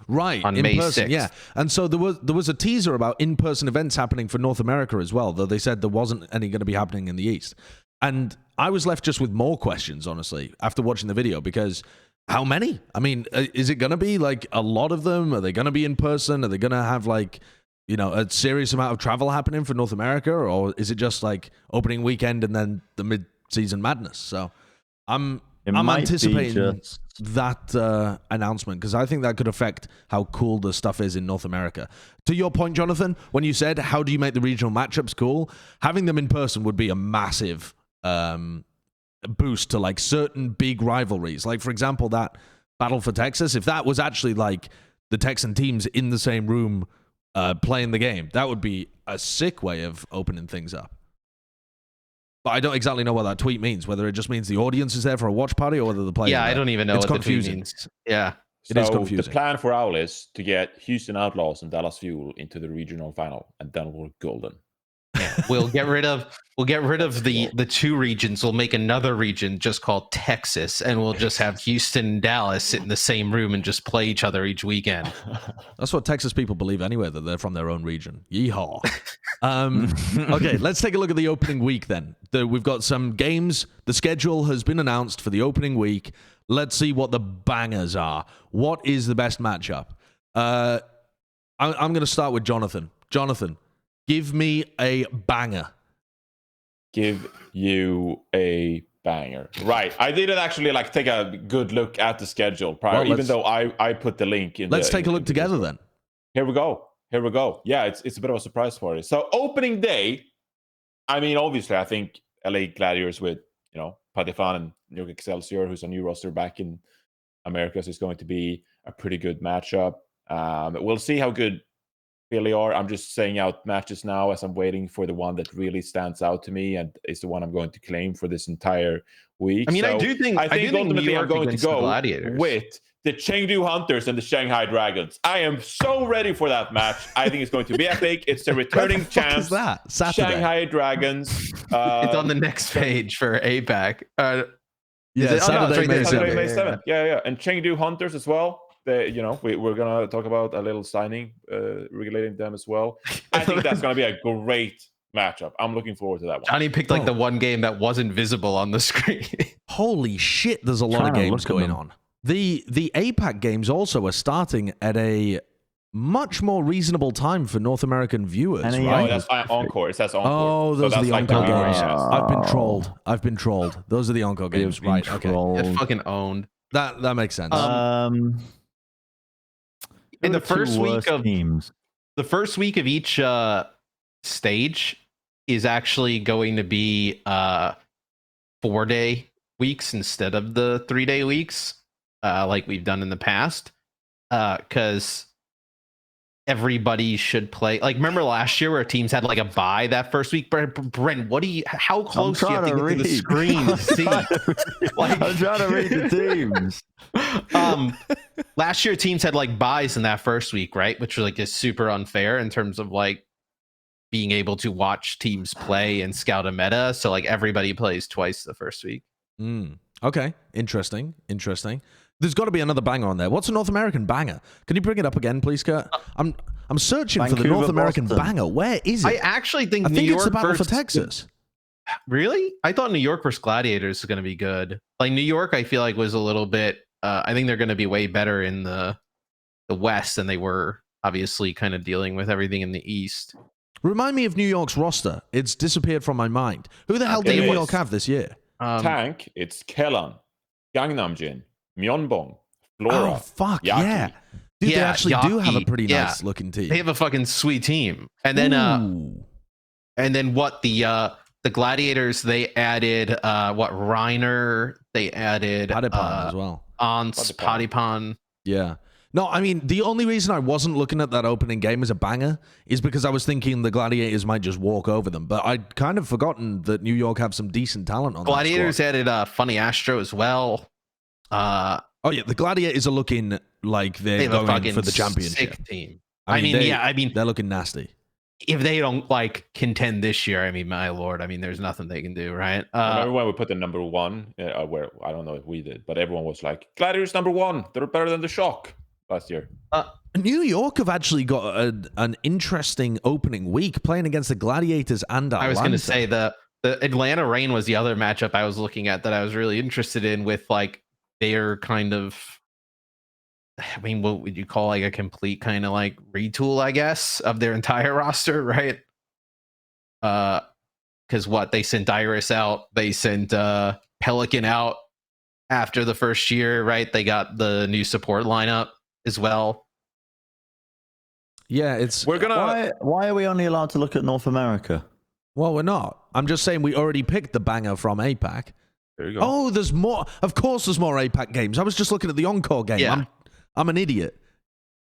[SPEAKER 1] Right,
[SPEAKER 2] on
[SPEAKER 1] in
[SPEAKER 2] May
[SPEAKER 1] person,
[SPEAKER 2] 6th.
[SPEAKER 1] yeah. And so there was a teaser about in-person events happening for North America as well, though they said there wasn't any going to be happening in the East. And I was left just with more questions, honestly, after watching the video, because how many? I mean, is it going to be like a lot of them? Are they going to be in person? Are they going to have like, you know, a serious amount of travel happening for North America? Or is it just like opening weekend and then the mid-season madness? So I'm anticipating that announcement because I think that could affect how cool the stuff is in North America. To your point, Jonathan, when you said, how do you make the regional matchups cool? Having them in person would be a massive boost to like certain big rivalries. Like, for example, that Battle for Texas, if that was actually like the Texan teams in the same room playing the game, that would be a sick way of opening things up. But I don't exactly know what that tweet means, whether it just means the audience is there for a watch party or whether the players.
[SPEAKER 2] Yeah, I don't even know what
[SPEAKER 1] confusing.
[SPEAKER 2] the tweet means. Yeah.
[SPEAKER 1] It is
[SPEAKER 4] So
[SPEAKER 1] confusing.
[SPEAKER 4] the plan for Owl is to get Houston Outlaws and Dallas Fuel into the regional final, and then we're golden.
[SPEAKER 2] We'll get rid of the two regions. We'll make another region just called Texas, and we'll just have Houston and Dallas sit in the same room and just play each other each weekend.
[SPEAKER 1] That's what Texas people believe anyway, that they're from their own region. Yeehaw. Okay, let's take a look at the opening week then. We've got some games. The schedule has been announced for the opening week. Let's see what the bangers are. What is the best matchup? I'm going to start with Jonathan. Jonathan, give me a banger.
[SPEAKER 4] Give you a banger. Right. I didn't actually like take a good look at the schedule prior, even though I put the link in.
[SPEAKER 1] Let's take a look together then.
[SPEAKER 4] Here we go. Yeah, it's a bit of a surprise party. So opening day, I mean, obviously, I think LA Gladiators with, you know, Patifan and New York Excelsior, who's a new roster back in America, is going to be a pretty good matchup. We'll see how good Philly are. I'm just saying out matches now as I'm waiting for the one that really stands out to me and is the one I'm going to claim for this entire week.
[SPEAKER 2] I mean,
[SPEAKER 4] so
[SPEAKER 2] I do think
[SPEAKER 4] ultimately I'm going to go with the Chengdu Hunters and the Shanghai Dragons. I am so ready for that match. I think it's going to be epic. It's the returning champs.
[SPEAKER 1] Is that Saturday?
[SPEAKER 4] Shanghai Dragons.
[SPEAKER 2] It's on the next page for APAC.
[SPEAKER 1] Saturday, May
[SPEAKER 4] 7th. Yeah. And Chengdu Hunters as well. We're going to talk about a little signing regulating them as well. I think that's going to be a great matchup. I'm looking forward to that one.
[SPEAKER 2] Johnny picked like the one game that wasn't visible on the screen.
[SPEAKER 1] Holy shit, there's a lot of games going on. The APAC games also are starting at a much more reasonable time for North American viewers, right?
[SPEAKER 4] Oh, that's Encore. It says Encore.
[SPEAKER 1] Oh, those are the Encore games.
[SPEAKER 4] Yes.
[SPEAKER 1] I've been trolled. Those are the Encore games, right? Okay.
[SPEAKER 2] Get fucking owned.
[SPEAKER 1] That makes sense.
[SPEAKER 2] In the first week of
[SPEAKER 3] teams.
[SPEAKER 2] The first week of each stage is actually going to be 4-day weeks instead of the 3-day weeks, like we've done in the past, because everybody should play. Like, remember last year where teams had like a bye that first week? Bren, how close do you have to get to the screen to see?
[SPEAKER 3] I'm trying to read the teams.
[SPEAKER 2] Last year teams had like buys in that first week, right? Which was like is super unfair in terms of like being able to watch teams play and scout a meta. So like everybody plays twice the first week.
[SPEAKER 1] Okay, interesting. There's got to be another banger on there. What's a North American banger? Can you bring it up again, please, Kurt? I'm searching for the North American banger. Where is it?
[SPEAKER 2] I actually think
[SPEAKER 1] New York it's the Battle for Texas.
[SPEAKER 2] Really? I thought New York versus Gladiators was going to be good. Like New York, I feel like was a little bit. I think they're going to be way better in the West than they were. Obviously, kind of dealing with everything in the East.
[SPEAKER 1] Remind me of New York's roster. It's disappeared from my mind. Who the hell did
[SPEAKER 2] Okay.
[SPEAKER 1] New York have this year?
[SPEAKER 4] Tank, it's Kellan, Gangnam Jin, Myeonbong, Flora.
[SPEAKER 1] Oh fuck
[SPEAKER 4] Yaki.
[SPEAKER 1] yeah! Dude, they
[SPEAKER 2] Yeah,
[SPEAKER 1] actually do have a
[SPEAKER 2] Yaki,
[SPEAKER 1] pretty
[SPEAKER 2] yeah.
[SPEAKER 1] nice looking team.
[SPEAKER 2] They have a fucking sweet team. And then
[SPEAKER 1] Ooh.
[SPEAKER 2] what the Gladiators, they added what Reiner, they added
[SPEAKER 1] Padipon as well.
[SPEAKER 2] Ans, Padipon.
[SPEAKER 1] Yeah. No, I mean, the only reason I wasn't looking at that opening game as a banger is because I was thinking the Gladiators might just walk over them. But I'd kind of forgotten that New York have some decent talent on
[SPEAKER 2] Gladiators
[SPEAKER 1] that squad.
[SPEAKER 2] added Funny Astro as well.
[SPEAKER 1] Oh, yeah. The Gladiators are looking like
[SPEAKER 2] They
[SPEAKER 1] they're
[SPEAKER 2] have a
[SPEAKER 1] going
[SPEAKER 2] fucking
[SPEAKER 1] for the championship.
[SPEAKER 2] sick team.
[SPEAKER 1] I mean,
[SPEAKER 2] they,
[SPEAKER 1] they're looking nasty.
[SPEAKER 2] if they don't like contend this year, I mean, my lord, I mean, there's nothing they can do, right?
[SPEAKER 4] Remember when we put the number one, where I don't know if we did, but everyone was like, Gladiators number one. They're better than the Shock last year.
[SPEAKER 1] New York have actually got an interesting opening week playing against the Gladiators and Atlanta.
[SPEAKER 2] I was going to say the Atlanta Reign was the other matchup I was looking at that I was really interested in with like their kind of, I mean, what would you call like a complete kind of like retool, I guess, of their entire roster, right? Because what they sent Iris out, they sent Pelican out after the first year, right? They got the new support lineup as well.
[SPEAKER 1] Yeah, it's
[SPEAKER 4] We're gonna.
[SPEAKER 3] Why are we only allowed to look at North America?
[SPEAKER 1] well, we're not. I'm just saying we already picked the banger from APAC.
[SPEAKER 4] There you go.
[SPEAKER 1] Oh, there's more. Of course, there's more APAC games. I was just looking at the Encore game.
[SPEAKER 2] Yeah.
[SPEAKER 1] I'm an idiot.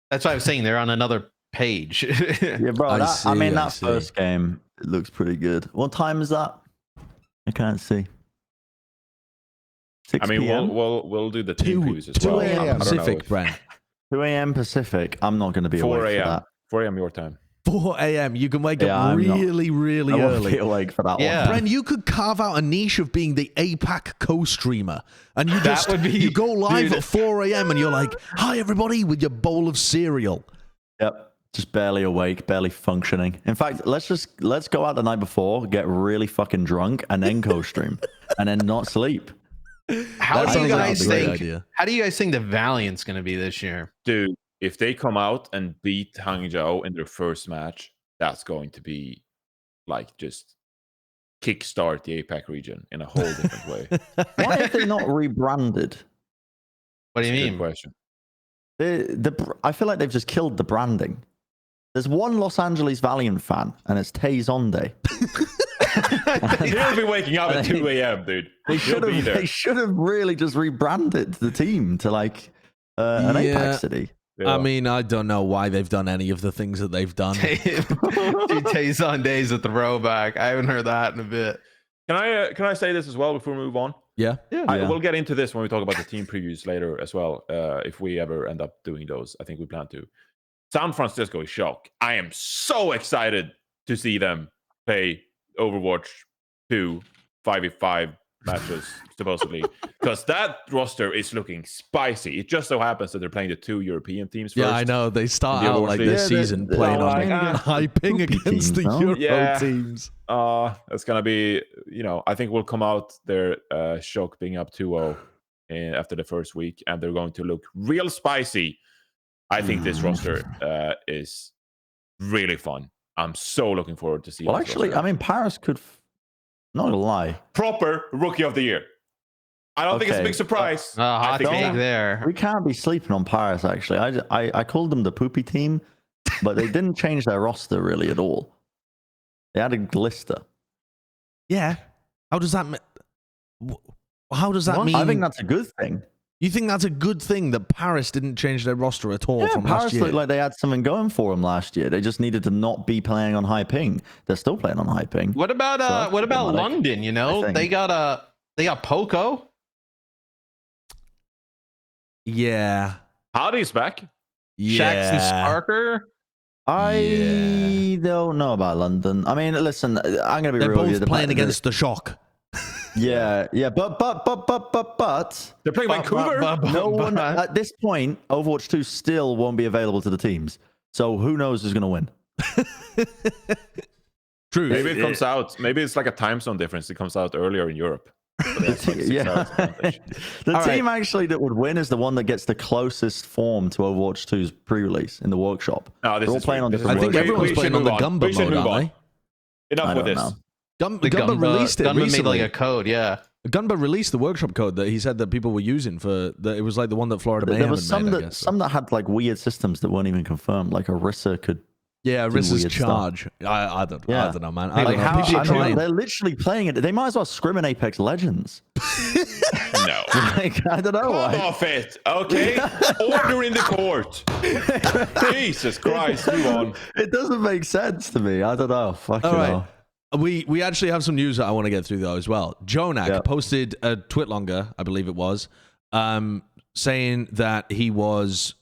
[SPEAKER 2] That's why I was saying they're on another page.
[SPEAKER 3] Yeah, bro.
[SPEAKER 1] I
[SPEAKER 3] That
[SPEAKER 1] see.
[SPEAKER 3] first game it looks pretty good. What time is that? I can't see. 6
[SPEAKER 4] I mean,
[SPEAKER 3] p.m.
[SPEAKER 4] we'll do the team previews as
[SPEAKER 1] 2
[SPEAKER 4] well.
[SPEAKER 5] a.m.
[SPEAKER 4] I don't know
[SPEAKER 1] Pacific,
[SPEAKER 4] if-
[SPEAKER 1] Bren.
[SPEAKER 3] 2 a.m. Pacific. I'm not going to be
[SPEAKER 4] 4
[SPEAKER 3] awake for
[SPEAKER 4] a.m.
[SPEAKER 3] that.
[SPEAKER 4] 4 a.m. your time.
[SPEAKER 1] 4 a.m. You can wake
[SPEAKER 3] Yeah,
[SPEAKER 1] up
[SPEAKER 3] I'm not-
[SPEAKER 1] really, really
[SPEAKER 3] I won't be
[SPEAKER 1] early.
[SPEAKER 3] awake for that
[SPEAKER 2] Yeah.
[SPEAKER 3] one.
[SPEAKER 1] Bren, you could carve out a niche of being the APAC co-streamer, and you
[SPEAKER 2] That
[SPEAKER 1] just
[SPEAKER 2] would be-
[SPEAKER 1] you go live
[SPEAKER 2] dude.
[SPEAKER 1] at 4 a.m. and you're like, "Hi, everybody," with your bowl of cereal.
[SPEAKER 3] Yep. Just barely awake, barely functioning. In fact, let's go out the night before, get really fucking drunk, and then co-stream, and then not sleep.
[SPEAKER 2] How
[SPEAKER 1] That
[SPEAKER 2] do you
[SPEAKER 1] sounds like
[SPEAKER 2] guys
[SPEAKER 1] a great
[SPEAKER 2] think?
[SPEAKER 1] idea.
[SPEAKER 2] How do you guys think the Valiant's going to be this year?
[SPEAKER 4] Dude, if they come out and beat Hangzhou in their first match, that's going to be like just kickstart the APAC region in a whole different way.
[SPEAKER 3] Why have they not rebranded?
[SPEAKER 2] What do you
[SPEAKER 4] Good
[SPEAKER 2] mean?
[SPEAKER 4] question.
[SPEAKER 3] I feel like they've just killed the branding. There's one Los Angeles Valiant fan, and it's Tay Zonde.
[SPEAKER 4] He'll be waking up at 2 a.m., dude.
[SPEAKER 3] They
[SPEAKER 4] He'll be there.
[SPEAKER 3] They should have really just rebranded the team to like an
[SPEAKER 1] Yeah.
[SPEAKER 3] APAC city.
[SPEAKER 4] Yeah.
[SPEAKER 1] I mean, I don't know why they've done any of the things that they've done.
[SPEAKER 2] Dude, Tays on Days a throwback. I haven't heard that in a bit.
[SPEAKER 4] Can I say this as well before we move on?
[SPEAKER 1] Yeah.
[SPEAKER 4] We'll get into this when we talk about the team previews later as well. If we ever end up doing those, I think we plan to. San Francisco is shock. I am so excited to see them play Overwatch 2 5v5 matches, supposedly, because that roster is looking spicy. It just so happens that they're playing the 2 European teams first.
[SPEAKER 1] Yeah, I know. They start
[SPEAKER 4] The
[SPEAKER 1] out
[SPEAKER 4] Overwatch
[SPEAKER 1] like
[SPEAKER 4] League.
[SPEAKER 1] this
[SPEAKER 3] Yeah,
[SPEAKER 1] season
[SPEAKER 3] they're
[SPEAKER 1] playing on
[SPEAKER 4] like,
[SPEAKER 1] high ping
[SPEAKER 3] poopy
[SPEAKER 1] against
[SPEAKER 3] teams,
[SPEAKER 1] the
[SPEAKER 3] no?
[SPEAKER 1] Euro
[SPEAKER 4] Yeah.
[SPEAKER 1] teams.
[SPEAKER 4] That's gonna be, I think we'll come out there shock being up 2-0 after the first week, and they're going to look real spicy. I think this roster is really fun. I'm so looking forward to see.
[SPEAKER 3] Well,
[SPEAKER 4] this
[SPEAKER 3] actually,
[SPEAKER 4] roster.
[SPEAKER 3] I mean, Paris could. Not gonna lie,
[SPEAKER 4] Proper rookie of the year. I don't think it's a
[SPEAKER 3] Okay.
[SPEAKER 4] big surprise.
[SPEAKER 2] Hot
[SPEAKER 4] think
[SPEAKER 2] take
[SPEAKER 3] so.
[SPEAKER 2] there.
[SPEAKER 3] we can't be sleeping on Paris. Actually, I called them the poopy team, but they didn't change their roster really at all. They added Glister.
[SPEAKER 1] Yeah. How does that? How does that
[SPEAKER 3] What?
[SPEAKER 1] mean?
[SPEAKER 3] I think that's a good thing.
[SPEAKER 1] You think that's a good thing that Paris didn't change their roster at all
[SPEAKER 3] Yeah,
[SPEAKER 1] from last
[SPEAKER 3] Paris
[SPEAKER 1] year?
[SPEAKER 3] looked like they had something going for them last year. They just needed to not be playing on high ping. They're still playing on high ping.
[SPEAKER 2] What about
[SPEAKER 3] So that's
[SPEAKER 2] what about
[SPEAKER 3] problematic,
[SPEAKER 2] London? You know,
[SPEAKER 3] I think.
[SPEAKER 2] they got Poco.
[SPEAKER 1] Yeah.
[SPEAKER 4] Hardy's back.
[SPEAKER 2] Jackson
[SPEAKER 1] Yeah.
[SPEAKER 2] Sparker.
[SPEAKER 3] I
[SPEAKER 1] Yeah.
[SPEAKER 3] don't know about London. I mean, listen, I'm gonna be
[SPEAKER 1] They're
[SPEAKER 3] real with you.
[SPEAKER 1] both playing against the Shock.
[SPEAKER 3] Yeah, but
[SPEAKER 4] They're playing Vancouver.
[SPEAKER 3] no one at this point, Overwatch 2 still won't be available to the teams. So who knows who's gonna win?
[SPEAKER 1] True.
[SPEAKER 4] Maybe it comes out. Maybe it's like a time zone difference. It comes out earlier in Europe. So they have, like, 6 hours advantage.
[SPEAKER 3] The
[SPEAKER 1] All
[SPEAKER 3] team actually that would win is the one that gets the closest form to Overwatch 2's pre-release in the workshop.
[SPEAKER 4] No, this
[SPEAKER 3] They're all
[SPEAKER 4] is
[SPEAKER 3] playing on
[SPEAKER 4] this is
[SPEAKER 3] different
[SPEAKER 1] I think
[SPEAKER 3] versions.
[SPEAKER 1] everyone's
[SPEAKER 4] we
[SPEAKER 1] playing
[SPEAKER 4] should
[SPEAKER 1] on the
[SPEAKER 4] move on.
[SPEAKER 1] Gumba
[SPEAKER 4] We should
[SPEAKER 1] mode,
[SPEAKER 4] move
[SPEAKER 1] aren't
[SPEAKER 4] on. Enough
[SPEAKER 3] I
[SPEAKER 4] with
[SPEAKER 3] don't
[SPEAKER 4] this.
[SPEAKER 3] know.
[SPEAKER 1] Gumba released it
[SPEAKER 2] Gumba made
[SPEAKER 1] recently.
[SPEAKER 2] like a code, yeah.
[SPEAKER 1] Gumba released the workshop code that he said that people were using for it was like the one that Florida Mayhem
[SPEAKER 3] There was some
[SPEAKER 1] made, I
[SPEAKER 3] that
[SPEAKER 1] guess.
[SPEAKER 3] some that had like weird systems that weren't even confirmed. Like Orisa could.
[SPEAKER 1] Yeah,
[SPEAKER 3] do
[SPEAKER 1] Rissa's
[SPEAKER 3] weird stuff.
[SPEAKER 1] charge. I don't know, man. I
[SPEAKER 3] Like
[SPEAKER 1] don't know.
[SPEAKER 3] how,
[SPEAKER 1] People
[SPEAKER 3] I
[SPEAKER 1] are
[SPEAKER 3] mean,
[SPEAKER 1] trying.
[SPEAKER 3] they're literally playing it. They might as well scrim in Apex Legends.
[SPEAKER 4] No.
[SPEAKER 3] Like, I don't know.
[SPEAKER 4] Come off it, okay? Order in the court. Jesus Christ, move on.
[SPEAKER 3] It doesn't make sense to me. I don't know. Fucking
[SPEAKER 1] All right.
[SPEAKER 3] hell.
[SPEAKER 1] We actually have some news that I want to get through though as well. Jjonak
[SPEAKER 3] Yeah.
[SPEAKER 1] posted a tweet longer, I believe it was, saying that he was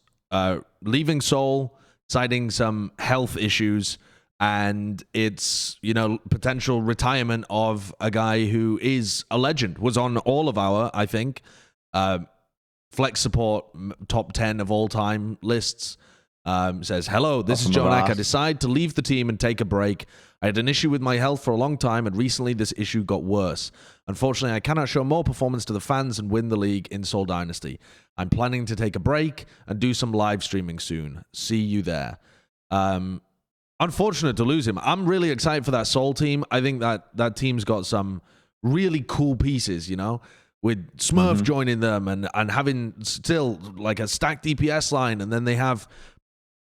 [SPEAKER 1] leaving Seoul, citing some health issues, and it's potential retirement of a guy who is a legend, was on all of our, I think, flex support top 10 of all time lists. Says, hello, this is Jjonak. I decide to leave the team and take a break. I had an issue with my health for a long time, and recently this issue got worse. Unfortunately, I cannot show more performance to the fans and win the league in Seoul Dynasty. I'm planning to take a break and do some live streaming soon. See you there. Unfortunate to lose him. I'm really excited for that Seoul team. I think that team's got some really cool pieces, with Smurf joining them and having still like a stacked DPS line, and then they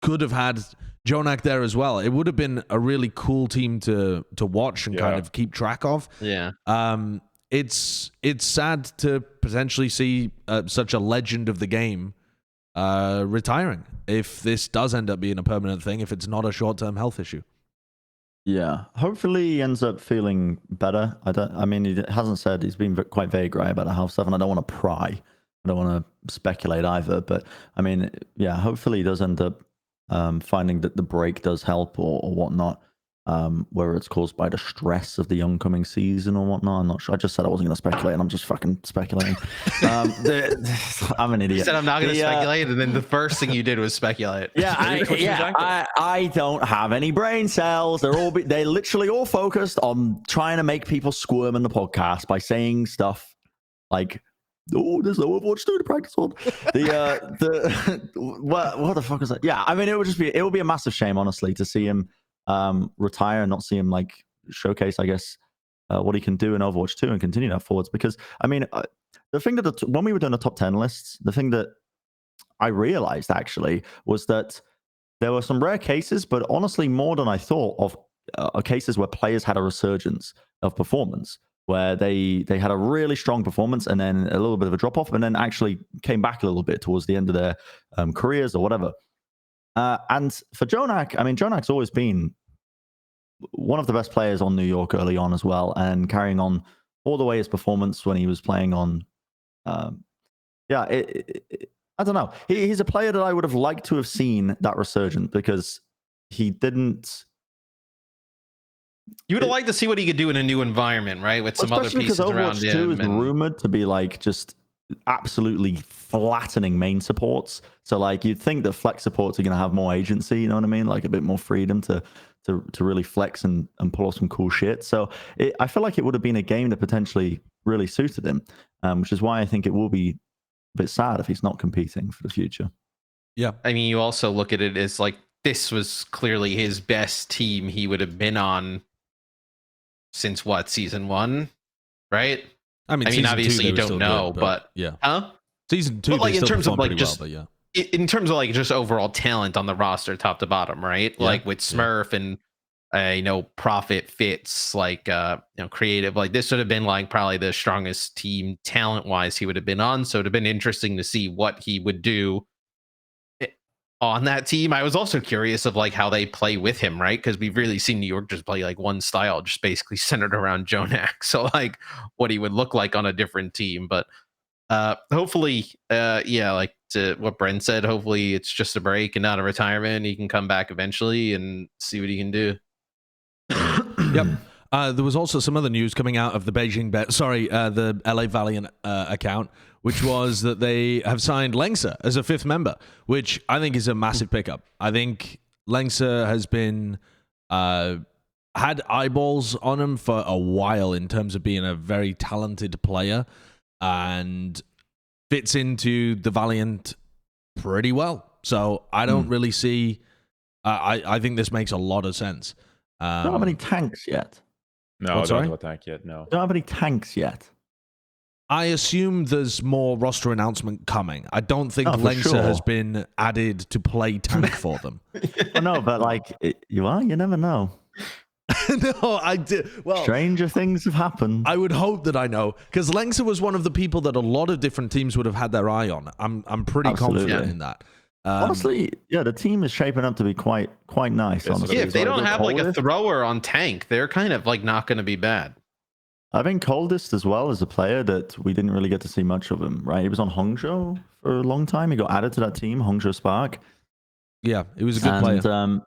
[SPEAKER 1] could have had Jjonak there as well. It would have been a really cool team to watch and kind of keep track of.
[SPEAKER 2] Yeah.
[SPEAKER 1] It's sad to potentially see such a legend of the game retiring if this does end up being a permanent thing, if it's not a short-term health issue.
[SPEAKER 3] Yeah. Hopefully he ends up feeling better. I mean, he hasn't said, he's been quite vague, right, about the health stuff, and I don't want to pry. I don't want to speculate either. But I mean, yeah, hopefully he does end up finding that the break does help or whatnot, whether it's caused by the stress of the oncoming season or whatnot. I'm not sure. I just said I wasn't going to speculate, and I'm just fucking speculating. I'm an idiot.
[SPEAKER 2] You said I'm not going to speculate, and then the first thing you did was speculate.
[SPEAKER 3] Yeah, I don't have any brain cells. They're literally all focused on trying to make people squirm in the podcast by saying stuff like, "Oh, there's no Overwatch 2 to practice on." What the fuck is that? Yeah, I mean, it would be a massive shame, honestly, to see him retire and not see him like showcase, I guess, what he can do in Overwatch 2 and continue that forwards. Because I mean, the thing that when we were doing the top 10 lists, the thing that I realized actually was that there were some rare cases, but honestly, more than I thought of cases where players had a resurgence of performance, where they had a really strong performance and then a little bit of a drop off, and then actually came back a little bit towards the end of their careers or whatever. And for Jjonak, I mean, Jjonak's always been one of the best players on New York early on as well, and carrying on all the way his performance when he was playing on. I don't know. He's a player that I would have liked to have seen that resurgence, because he didn't.
[SPEAKER 2] You would have liked to see what he could do in a new environment, right? With some other pieces around
[SPEAKER 3] Overwatch 2
[SPEAKER 2] him.
[SPEAKER 3] is rumored to be like just absolutely flattening main supports. So like you'd think that flex supports are going to have more agency, you know what I mean? Like a bit more freedom to really flex and pull off some cool shit. So I feel like it would have been a game that potentially really suited him, which is why I think it will be a bit sad if he's not competing for the future.
[SPEAKER 1] Yeah.
[SPEAKER 2] I mean, you also look at it as like, this was clearly his best team he would have been on since season 1, right?
[SPEAKER 1] I mean,
[SPEAKER 2] obviously you don't know, but
[SPEAKER 1] yeah.
[SPEAKER 2] Huh?
[SPEAKER 1] Season 2,
[SPEAKER 2] But like
[SPEAKER 1] they
[SPEAKER 2] in
[SPEAKER 1] still
[SPEAKER 2] terms of
[SPEAKER 1] performed
[SPEAKER 2] like
[SPEAKER 1] pretty
[SPEAKER 2] just
[SPEAKER 1] well, but yeah.
[SPEAKER 2] in terms of like just overall talent on the roster, top to bottom, right?
[SPEAKER 1] Yeah.
[SPEAKER 2] Like with Smurf and Profit Fits, like creative, like this would have been like probably the strongest team talent wise he would have been on. So it'd have been interesting to see what he would do on that team. I was also curious of like how they play with him, right? Because we've really seen New York just play like one style, just basically centered around Jjonak. So like what he would look like on a different team. But hopefully, like to what Bren said, hopefully it's just a break and not a retirement. He can come back eventually and see what he can do.
[SPEAKER 1] Yep. There was also some other news coming out of the the LA Valiant account, which was that they have signed Lengsa as a 5th member, which I think is a massive pickup. I think Lengsa has been had eyeballs on him for a while in terms of being a very talented player and fits into the Valiant pretty well. So I don't really see. I think this makes a lot of sense.
[SPEAKER 3] Don't have any tanks yet.
[SPEAKER 4] No, I don't have a tank yet. No.
[SPEAKER 3] Don't have any tanks yet.
[SPEAKER 1] I assume there's more roster announcement coming. I don't think Lengsa has been added to play tank for them.
[SPEAKER 3] No, but like you never know.
[SPEAKER 1] No, I did. Well,
[SPEAKER 3] stranger things have happened.
[SPEAKER 1] I would hope that I know, because Lengsa was one of the people that a lot of different teams would have had their eye on. I'm pretty confident in that.
[SPEAKER 3] Honestly, yeah, the team is shaping up to be quite nice. Honestly,
[SPEAKER 2] if they don't have like a thrower on tank, they're kind of like not going to be bad.
[SPEAKER 3] I think Coldest as well as a player that we didn't really get to see much of him, right? He was on Hangzhou for a long time. He got added to that team, Hangzhou Spark.
[SPEAKER 1] Yeah, he was a good player.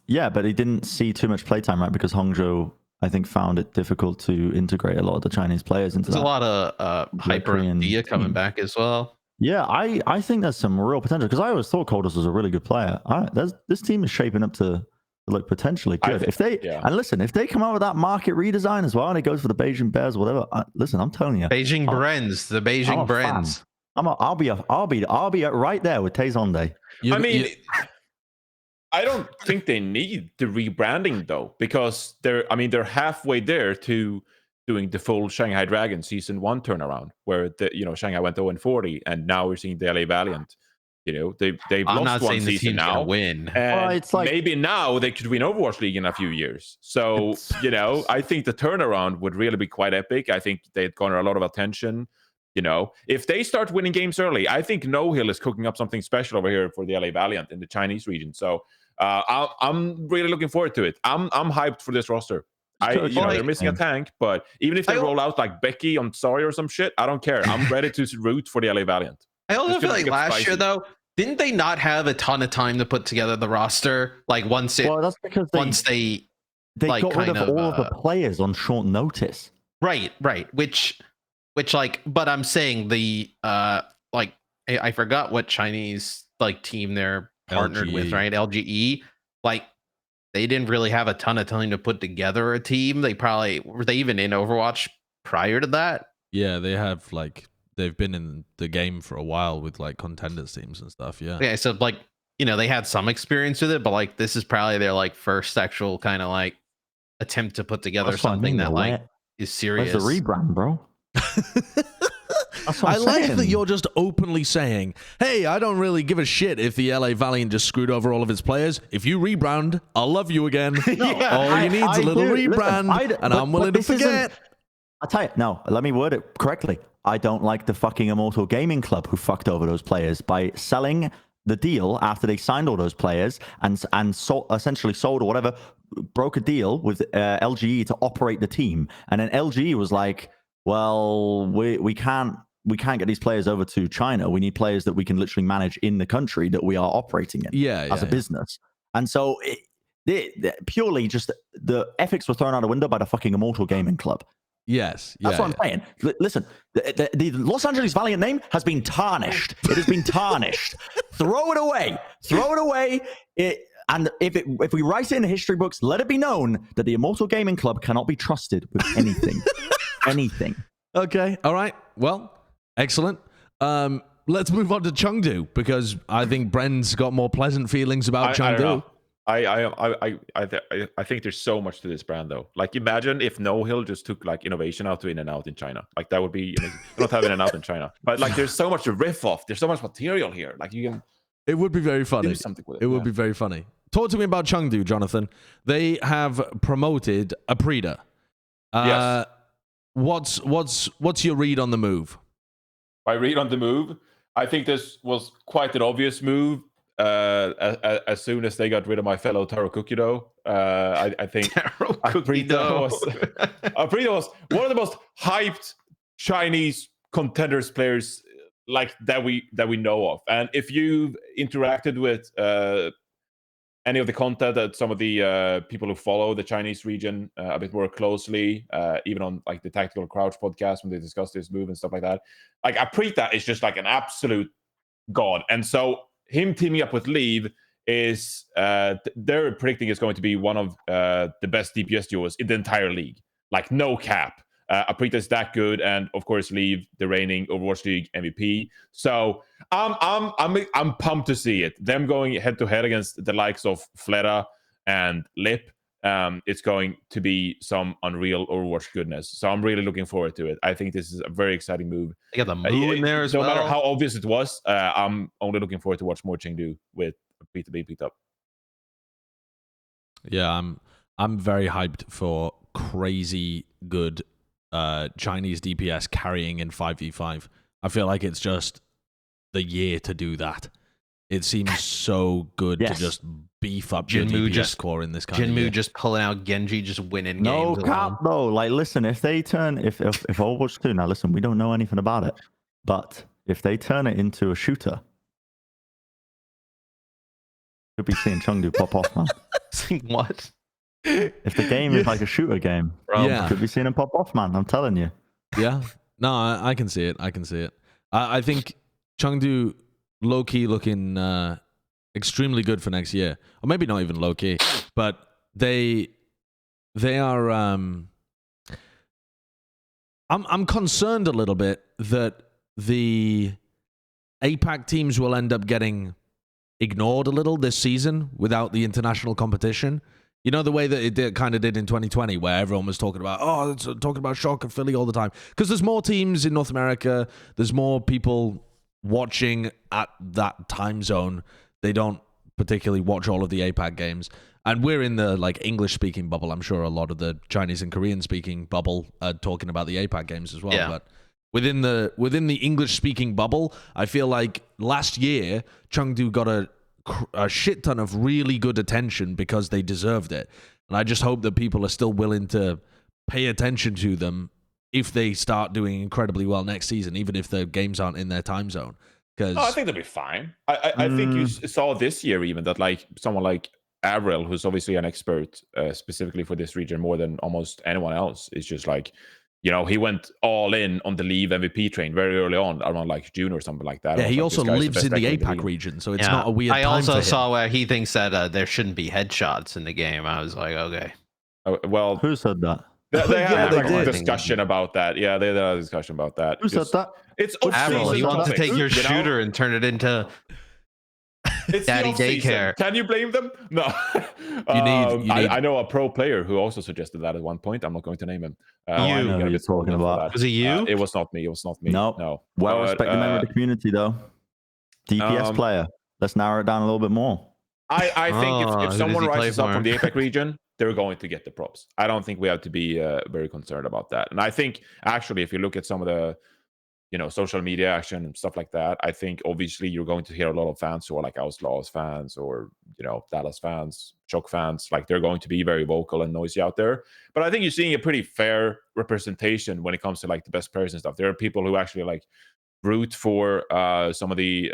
[SPEAKER 3] Yeah, but he didn't see too much playtime, right? Because Hangzhou, I think, found it difficult to integrate a lot of the Chinese players into
[SPEAKER 2] There's a lot of Hyper Dia coming back as well.
[SPEAKER 3] Yeah, I think there's some real potential, because I always thought Coldest was a really good player. This team is shaping up to look potentially good. And listen, if they come out with that market redesign as well, and it goes for the Beijing Bears or whatever, listen, I'm telling you,
[SPEAKER 2] Beijing Brens, the Beijing Brens.
[SPEAKER 3] I'll be right there with Taezonde.
[SPEAKER 4] I don't think they need the rebranding though, because they're halfway there to doing the full Shanghai Dragons season 1 turnaround, where Shanghai went 0-40, and now we're seeing the LA Valiant. They've lost one season now.
[SPEAKER 2] Win.
[SPEAKER 4] And it's like, maybe now they could win Overwatch League in a few years. So, I think the turnaround would really be quite epic. I think they'd garner a lot of attention. If they start winning games early, I think No Hill is cooking up something special over here for the LA Valiant in the Chinese region. So I'm really looking forward to it. I'm hyped for this roster. They're missing a tank, but even if they roll out like Becky on Sorry or some shit, I don't care. I'm ready to root for the LA Valiant.
[SPEAKER 2] I also feel like last year though, didn't they not have a ton of time to put together the roster? Like that's because they
[SPEAKER 3] got rid of all of the players on short notice.
[SPEAKER 2] Right. Which but I'm saying the I forgot what Chinese team they're partnered with, right? LGE. They didn't really have a ton of time to put together a team. Were they even in Overwatch prior to that?
[SPEAKER 1] Yeah, they have they've been in the game for a while with contenders teams and stuff. Yeah.
[SPEAKER 2] Yeah. So they had some experience with it, but this is probably their first actual kind of attempt to put together something that is serious.
[SPEAKER 3] Where's the rebrand, bro?
[SPEAKER 1] I like that you're just openly saying, hey, I don't really give a shit if the LA Valiant just screwed over all of its players. If you rebrand, I'll love you again. All you need is a little rebrand, and I'm willing to forget.
[SPEAKER 3] I'll tell you, no, let me word it correctly. I don't like the fucking Immortal Gaming Club who fucked over those players by selling the deal after they signed all those players and essentially sold or whatever, broke a deal with LGE to operate the team. And then LGE was like, well, we can't get these players over to China. We need players that we can literally manage in the country that we are operating in as a business. And so purely just the ethics were thrown out the window by the fucking Immortal Gaming Club.
[SPEAKER 1] Yes.
[SPEAKER 3] That's what I'm saying. Listen, the Los Angeles Valiant name has been tarnished. It has been tarnished. Throw it away. And if we write it in the history books, let it be known that the Immortal Gaming Club cannot be trusted with anything. Anything.
[SPEAKER 1] Okay. All right. Well, excellent. Let's move on to Chengdu, because I think Bren's got more pleasant feelings about Chengdu.
[SPEAKER 4] I think there's so much to this brand though. Imagine if No Hill just took innovation out to In-N-Out in China. That would be we don't have In-N-Out in China. But there's so much to riff off. There's so much material here. You can
[SPEAKER 1] It would be very funny.
[SPEAKER 4] Do something with it.
[SPEAKER 1] It would be very funny. Talk to me about Chengdu, Jonathan. They have promoted Aprida.
[SPEAKER 4] Yes.
[SPEAKER 1] What's your read on the move?
[SPEAKER 4] My read on the move, I think this was quite an obvious move. As soon as they got rid of my fellow Taro Kukido, I think Aprida was one of the most hyped Chinese contenders players that we know of. And if you've interacted with any of the content that some of the people who follow the Chinese region a bit more closely, even on the Tactical Crouch podcast when they discuss this move and stuff like that, Aprita is just an absolute god. And so him teaming up with Leave is they're predicting it's going to be one of the best DPS duos in the entire league. Like no cap. Aprita is that good, and of course, leave the reigning Overwatch League MVP. So I'm pumped to see it. Them going head to head against the likes of Fleta and Lip. It's going to be some unreal Overwatch goodness. So I'm really looking forward to it. I think this is a very exciting move.
[SPEAKER 2] They got the Moo in there as
[SPEAKER 4] no
[SPEAKER 2] well.
[SPEAKER 4] No matter how obvious it was, I'm only looking forward to watch more Chengdu with Aprita being picked up.
[SPEAKER 1] Yeah, I'm very hyped for crazy good Chinese DPS carrying in 5v5. I feel like it's just the year to do that. It seems so good to just beef up your DPS core in this kind of year.
[SPEAKER 2] just pulling out Genji, just winning
[SPEAKER 3] No
[SPEAKER 2] games.
[SPEAKER 3] cap though. Like, listen, if Overwatch 2, now listen, we don't know anything about it, but if they turn it into a shooter, you'll be seeing Chengdu pop off, man.
[SPEAKER 2] What?
[SPEAKER 3] If the game is like a shooter game, could be seeing him pop off, man. I'm telling you.
[SPEAKER 1] Yeah. No, I can see it. I can see it. I think Chengdu low-key looking extremely good for next year. Or maybe not even low-key, but they are I'm concerned a little bit that the APAC teams will end up getting ignored a little this season without the international competition. You know, the way that it kind of did in 2020, where everyone was talking about Shock and Philly all the time. Because there's more teams in North America. There's more people watching at that time zone. They don't particularly watch all of the APAC games. And we're in the like English-speaking bubble. I'm sure a lot of the Chinese and Korean-speaking bubble are talking about the APAC games as well.
[SPEAKER 2] Yeah.
[SPEAKER 1] But within the English-speaking bubble, I feel like last year, Chengdu got a shit ton of really good attention because they deserved it. And I just hope that people are still willing to pay attention to them if they start doing incredibly well next season, even if the games aren't in their time zone. Because
[SPEAKER 4] I think they'll be fine. I think you saw this year even that like someone like Avril, who's obviously an expert specifically for this region more than almost anyone else, is just like, you know, he went all in on the Leave MVP train very early on, around like June or something like that.
[SPEAKER 1] yeah, he
[SPEAKER 4] like,
[SPEAKER 1] also lives in the APAC region, so it's not a weird time
[SPEAKER 2] I also
[SPEAKER 1] for him.
[SPEAKER 2] saw where he thinks that there shouldn't be headshots in the game. I was like, okay.
[SPEAKER 4] Well,
[SPEAKER 3] Who said that?
[SPEAKER 4] they had
[SPEAKER 1] they
[SPEAKER 4] like
[SPEAKER 1] did.
[SPEAKER 4] a discussion about that. Yeah, they had a discussion about that.
[SPEAKER 3] Who said that?
[SPEAKER 4] It's
[SPEAKER 2] Avril, you want to take your shooter and turn it into
[SPEAKER 4] It's
[SPEAKER 2] daddy daycare.
[SPEAKER 4] Can you blame them? No.
[SPEAKER 1] You need-
[SPEAKER 4] I know a pro player who also suggested that at one point. I'm not going to name him.
[SPEAKER 3] I know who you're talking about.
[SPEAKER 2] Was it you?
[SPEAKER 4] It was not me. It was not me. No.
[SPEAKER 3] Well respected member of the community, though. DPS player. Let's narrow it down a little bit more.
[SPEAKER 4] I think
[SPEAKER 2] who
[SPEAKER 4] if
[SPEAKER 2] does
[SPEAKER 4] someone
[SPEAKER 2] he play
[SPEAKER 4] rises up
[SPEAKER 2] for?
[SPEAKER 4] from the APAC region, they're going to get the props. I don't think we have to be very concerned about that. And I think actually, if you look at some of the, social media action and stuff like that, I think obviously you're going to hear a lot of fans who are like Outlaws fans or Dallas fans, Shock fans. Like they're going to be very vocal and noisy out there. But I think you're seeing a pretty fair representation when it comes to like the best players and stuff. There are people who actually like root for some of the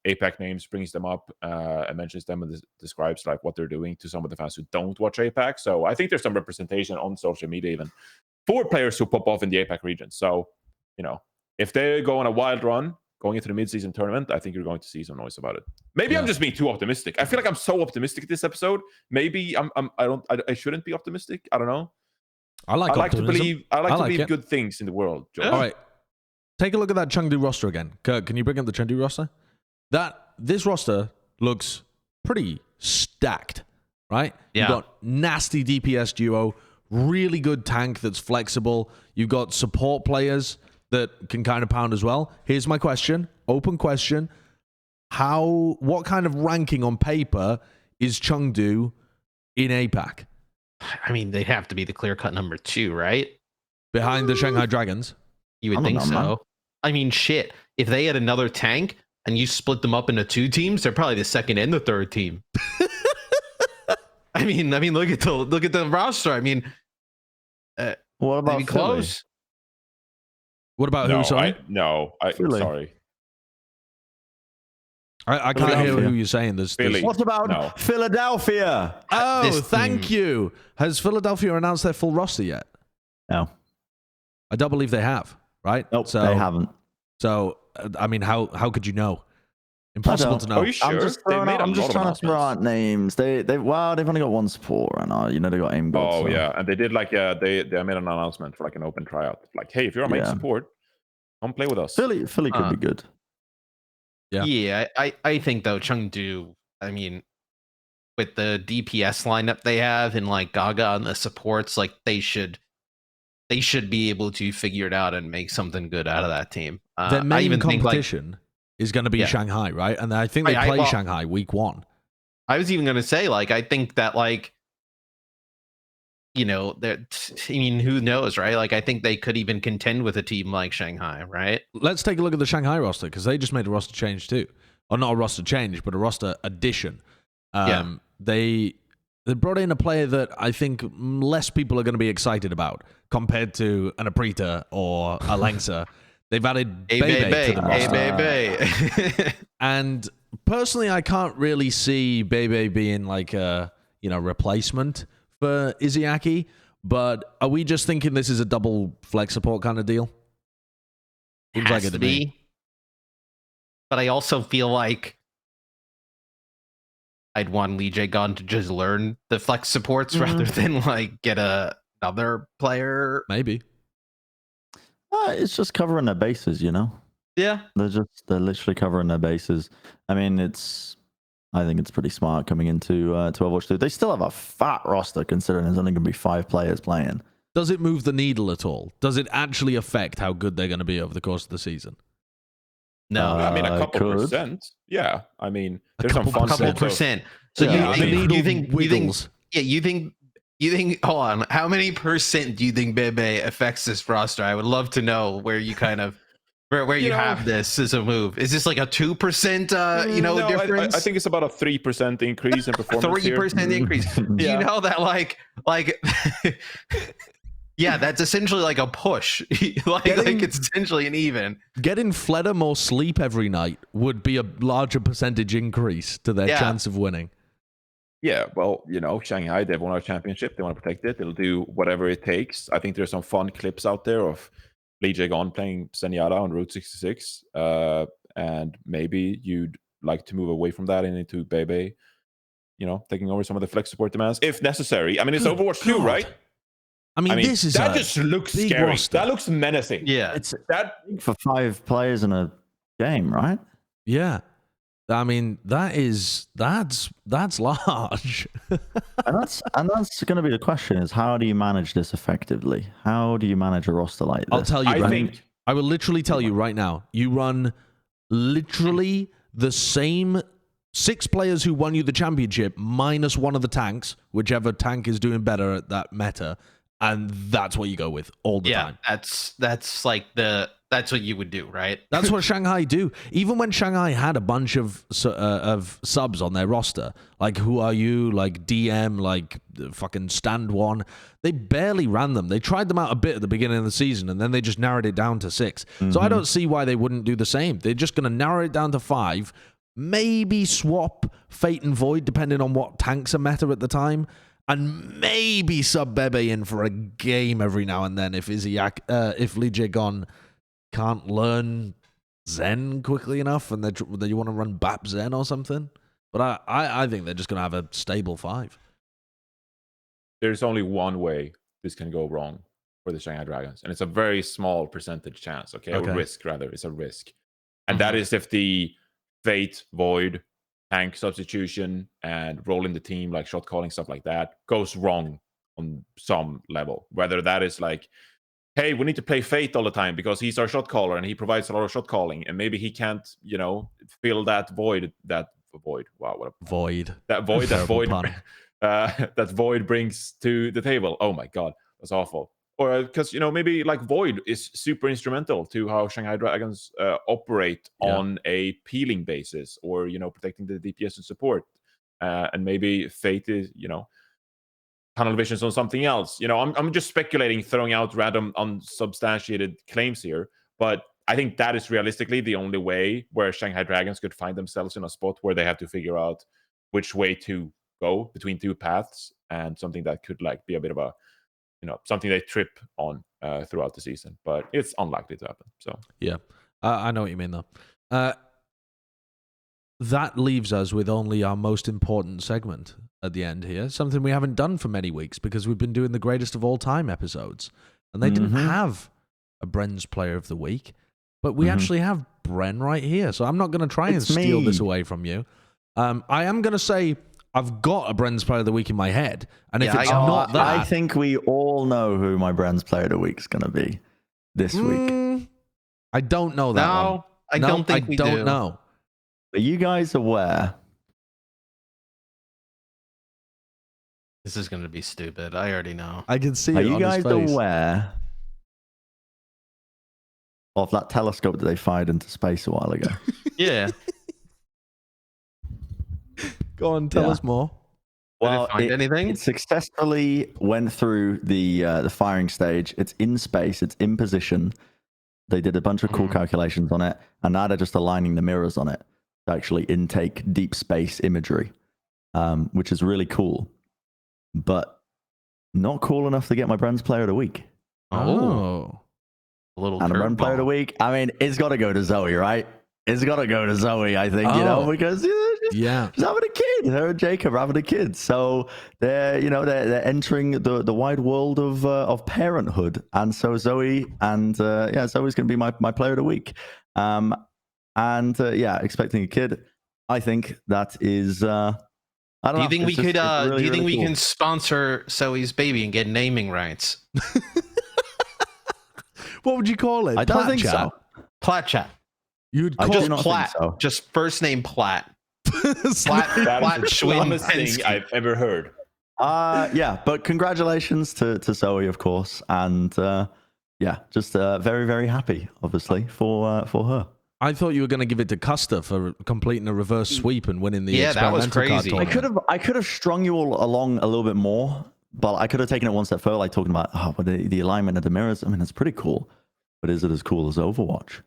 [SPEAKER 4] APAC names, brings them up and mentions them and describes like what they're doing to some of the fans who don't watch APAC. So I think there's some representation on social media even for players who pop off in the APAC region. So, if they go on a wild run going into the mid-season tournament, I think you're going to see some noise about it. Maybe I'm just being too optimistic. I feel like I'm so optimistic this episode. Maybe I shouldn't be optimistic. I don't know.
[SPEAKER 1] I like
[SPEAKER 4] to believe
[SPEAKER 1] it.
[SPEAKER 4] good things in the world. Joe.
[SPEAKER 1] All right. Take a look at that Chengdu roster again. Kurt, can you bring up the Chengdu roster? This roster looks pretty stacked, right?
[SPEAKER 2] Yeah.
[SPEAKER 1] You've got nasty DPS duo, really good tank that's flexible. You've got support players that can kind of pound as well. Here's my question, open question. What kind of ranking on paper is Chengdu in APAC?
[SPEAKER 2] I mean, they have to be the clear-cut number 2, right?
[SPEAKER 1] Behind the Shanghai Dragons?
[SPEAKER 2] You would think so. Man. I mean, shit. If they had another tank and you split them up into 2 teams, they're probably the second and the third team. I mean, look at the roster. I mean,
[SPEAKER 3] what about
[SPEAKER 2] maybe close?
[SPEAKER 1] What about who? Sorry,
[SPEAKER 4] sorry.
[SPEAKER 1] I can't hear who you're saying.
[SPEAKER 3] What about Philadelphia?
[SPEAKER 1] Oh, thank you. Has Philadelphia announced their full roster yet?
[SPEAKER 3] No.
[SPEAKER 1] I don't believe they have. Right?
[SPEAKER 3] Nope, they haven't.
[SPEAKER 1] So, I mean, how could you know? Impossible to know.
[SPEAKER 4] Are you sure?
[SPEAKER 3] I'm just
[SPEAKER 4] They
[SPEAKER 3] throwing
[SPEAKER 4] made
[SPEAKER 3] out,
[SPEAKER 4] a
[SPEAKER 3] I'm just
[SPEAKER 4] lot of
[SPEAKER 3] trying to throw out names. They've only got one support right now. You know, they got aim god.
[SPEAKER 4] Oh
[SPEAKER 3] so.
[SPEAKER 4] yeah, and they did like they made an announcement for like an open tryout. Like, hey, if you're a main
[SPEAKER 3] Yeah.
[SPEAKER 4] support, come play with us.
[SPEAKER 3] Philly could be good.
[SPEAKER 2] Yeah, I think though Chengdu, I mean, with the DPS lineup they have and like Gaga and the supports, like they should be able to figure it out and make something good out of that team.
[SPEAKER 1] Their
[SPEAKER 2] I
[SPEAKER 1] main
[SPEAKER 2] even
[SPEAKER 1] competition is going to be
[SPEAKER 2] Yeah.
[SPEAKER 1] Shanghai, right? And I think they play Shanghai week 1.
[SPEAKER 2] I was even going to say, like, I think that, like, you know, that, I mean, who knows, right? Like, I think they could even contend with a team like Shanghai, right?
[SPEAKER 1] Let's take a look at the Shanghai roster because they just made a roster change too. Or not a roster change, but a roster addition. They brought in a player that I think less people are going to be excited about compared to an Aprita or a Lengsa. They've added Bebe to the roster. And personally, I can't really see Bebe being like a replacement for Izzyaki. But are we just thinking this is a double flex support kind of deal? Seems like it to me.
[SPEAKER 2] But I also feel like I'd want Lee Jae-gon to just learn the flex supports rather than like get another player.
[SPEAKER 1] Maybe.
[SPEAKER 3] It's just covering their bases, you know.
[SPEAKER 2] Yeah,
[SPEAKER 3] they're literally covering their bases. I mean, I think it's pretty smart coming into to Overwatch 2. They still have a fat roster considering there's only going to be 5 players playing.
[SPEAKER 1] Does it move the needle at all? Does it actually affect how good they're going to be over the course of the season?
[SPEAKER 2] No,
[SPEAKER 4] I mean a couple percent. Yeah, I mean there's some fun
[SPEAKER 2] couple percent. So
[SPEAKER 3] Yeah,
[SPEAKER 2] you think hold on, how many percent do you think Bebe affects this roster? I would love to know where you kind of where you have this as a move. Is this like a 2%
[SPEAKER 4] no,
[SPEAKER 2] difference?
[SPEAKER 4] I think it's about a 3% increase in performance.
[SPEAKER 2] 3% increase. Do you know that like yeah, that's essentially like a push. like it's essentially an even.
[SPEAKER 1] Getting Fleda more sleep every night would be a larger percentage increase to their chance of winning.
[SPEAKER 4] Yeah, well, Shanghai, they've won our championship. They want to protect it. They'll do whatever it takes. I think there's some fun clips out there of Lee Jae-gon playing Zenyatta on Route 66. And maybe you'd like to move away from that and into Bebe, taking over some of the flex support demands if necessary. I mean, it's Overwatch 2, right?
[SPEAKER 1] I mean, this is
[SPEAKER 4] that just looks scary.
[SPEAKER 1] Roster.
[SPEAKER 4] That looks menacing.
[SPEAKER 2] Yeah,
[SPEAKER 3] It's that for 5 players in a game, right?
[SPEAKER 1] Yeah, I mean that's large.
[SPEAKER 3] and that's going to be the question: is how do you manage this effectively? How do you manage a roster like this?
[SPEAKER 1] I'll tell you. I will literally tell you right now. You run literally the same 6 players who won you the championship minus one of the tanks, whichever tank is doing better at that meta. And that's what you go with all the time.
[SPEAKER 2] That's like that's what you would do, right?
[SPEAKER 1] That's what Shanghai do. Even when Shanghai had a bunch of subs on their roster, like Who Are You, like DM, like fucking Stand One, they barely ran them. They tried them out a bit at the beginning of the season, and then they just narrowed it down to 6. So I don't see why they wouldn't do the same. They're just going to narrow it down to 5, maybe swap Fate and Void depending on what tanks are meta at the time. And maybe sub Bebe in for a game every now and then if Lee Jae-gon can't learn Zen quickly enough and they want to run BAP Zen or something. But I think they're just going to have a stable 5.
[SPEAKER 4] There's only one way this can go wrong for the Shanghai Dragons. And it's a very small percentage chance, okay? Or risk, rather. It's a risk. And that is if the Fate, Void, tank substitution and rolling the team, like shot calling, stuff like that, goes wrong on some level. Whether that is like, hey, we need to play Fate all the time because he's our shot caller and he provides a lot of shot calling, and maybe he can't, fill that void. Wow, what a
[SPEAKER 1] void.
[SPEAKER 4] That void. That void brings to the table. Oh my god, that's awful. Or because maybe like Void is super instrumental to how Shanghai Dragons operate on a peeling basis, or protecting the DPS and support, and maybe Fate is tunnel visions on something else. I'm just speculating, throwing out random unsubstantiated claims here, but I think that is realistically the only way where Shanghai Dragons could find themselves in a spot where they have to figure out which way to go between 2 paths, and something that could like be a bit of a something they trip on throughout the season, but it's unlikely to happen. So
[SPEAKER 1] yeah, I know what you mean though. that leaves us with only our most important segment at the end here. Something we haven't done for many weeks because we've been doing the greatest of all time episodes. And they didn't have a Bren's Player of the Week. But we actually have Bren right here. So I'm not going to try and steal this away from you. I am going to say I've got a Bren's Player of the Week in my head. And if it's not that...
[SPEAKER 3] I think we all know who my Bren's Player of the Week is going to be this week.
[SPEAKER 1] I don't know that one.
[SPEAKER 2] I don't think we do.
[SPEAKER 1] know.
[SPEAKER 3] Are you guys aware?
[SPEAKER 2] This is going to be stupid. I already know.
[SPEAKER 1] I can see
[SPEAKER 3] Are
[SPEAKER 1] it
[SPEAKER 3] you
[SPEAKER 1] on
[SPEAKER 3] guys
[SPEAKER 1] his face.
[SPEAKER 3] aware of that telescope that they fired into space a while ago?
[SPEAKER 2] Yeah.
[SPEAKER 1] Go on, tell us more.
[SPEAKER 3] Well,
[SPEAKER 2] Did it find anything?
[SPEAKER 3] It successfully went through the firing stage. It's in space. It's in position. They did a bunch of cool calculations on it, and now they're just aligning the mirrors on it to actually intake deep space imagery, which is really cool, but not cool enough to get my Bren's Player of the Week.
[SPEAKER 1] Oh.
[SPEAKER 2] A little
[SPEAKER 3] And a Bren Player of the Week, I mean, it's got to go to Zoe, right? It's got to go to Zoe, I think, because she's having a kid. Her and Jacob are having a kid. So they're entering the wide world of parenthood. And so Zoe Zoe's going to be my Player of the Week. Expecting a kid. I think that is I don't know.
[SPEAKER 2] Do you think we could
[SPEAKER 3] really,
[SPEAKER 2] do you think
[SPEAKER 3] really
[SPEAKER 2] we
[SPEAKER 3] cool.
[SPEAKER 2] can sponsor Zoe's baby and get naming rights?
[SPEAKER 1] What would you call it?
[SPEAKER 3] I don't think
[SPEAKER 1] Chat?
[SPEAKER 3] so.
[SPEAKER 2] Plat chat.
[SPEAKER 1] You'd
[SPEAKER 3] I
[SPEAKER 1] call
[SPEAKER 3] do
[SPEAKER 2] Just
[SPEAKER 3] not think
[SPEAKER 2] Plat.
[SPEAKER 3] so.
[SPEAKER 2] Just first name Plat.
[SPEAKER 4] That is the dumbest thing I've ever heard.
[SPEAKER 3] But congratulations to Zoe, of course, and just very, very happy, obviously, for her.
[SPEAKER 1] I thought you were going to give it to Custer for completing a reverse sweep and winning the
[SPEAKER 2] that was
[SPEAKER 1] experimental card
[SPEAKER 2] crazy.
[SPEAKER 1] tournament.
[SPEAKER 3] I could have strung you all along a little bit more, but I could have taken it one step further, like talking about the alignment of the mirrors. I mean, it's pretty cool, but is it as cool as Overwatch?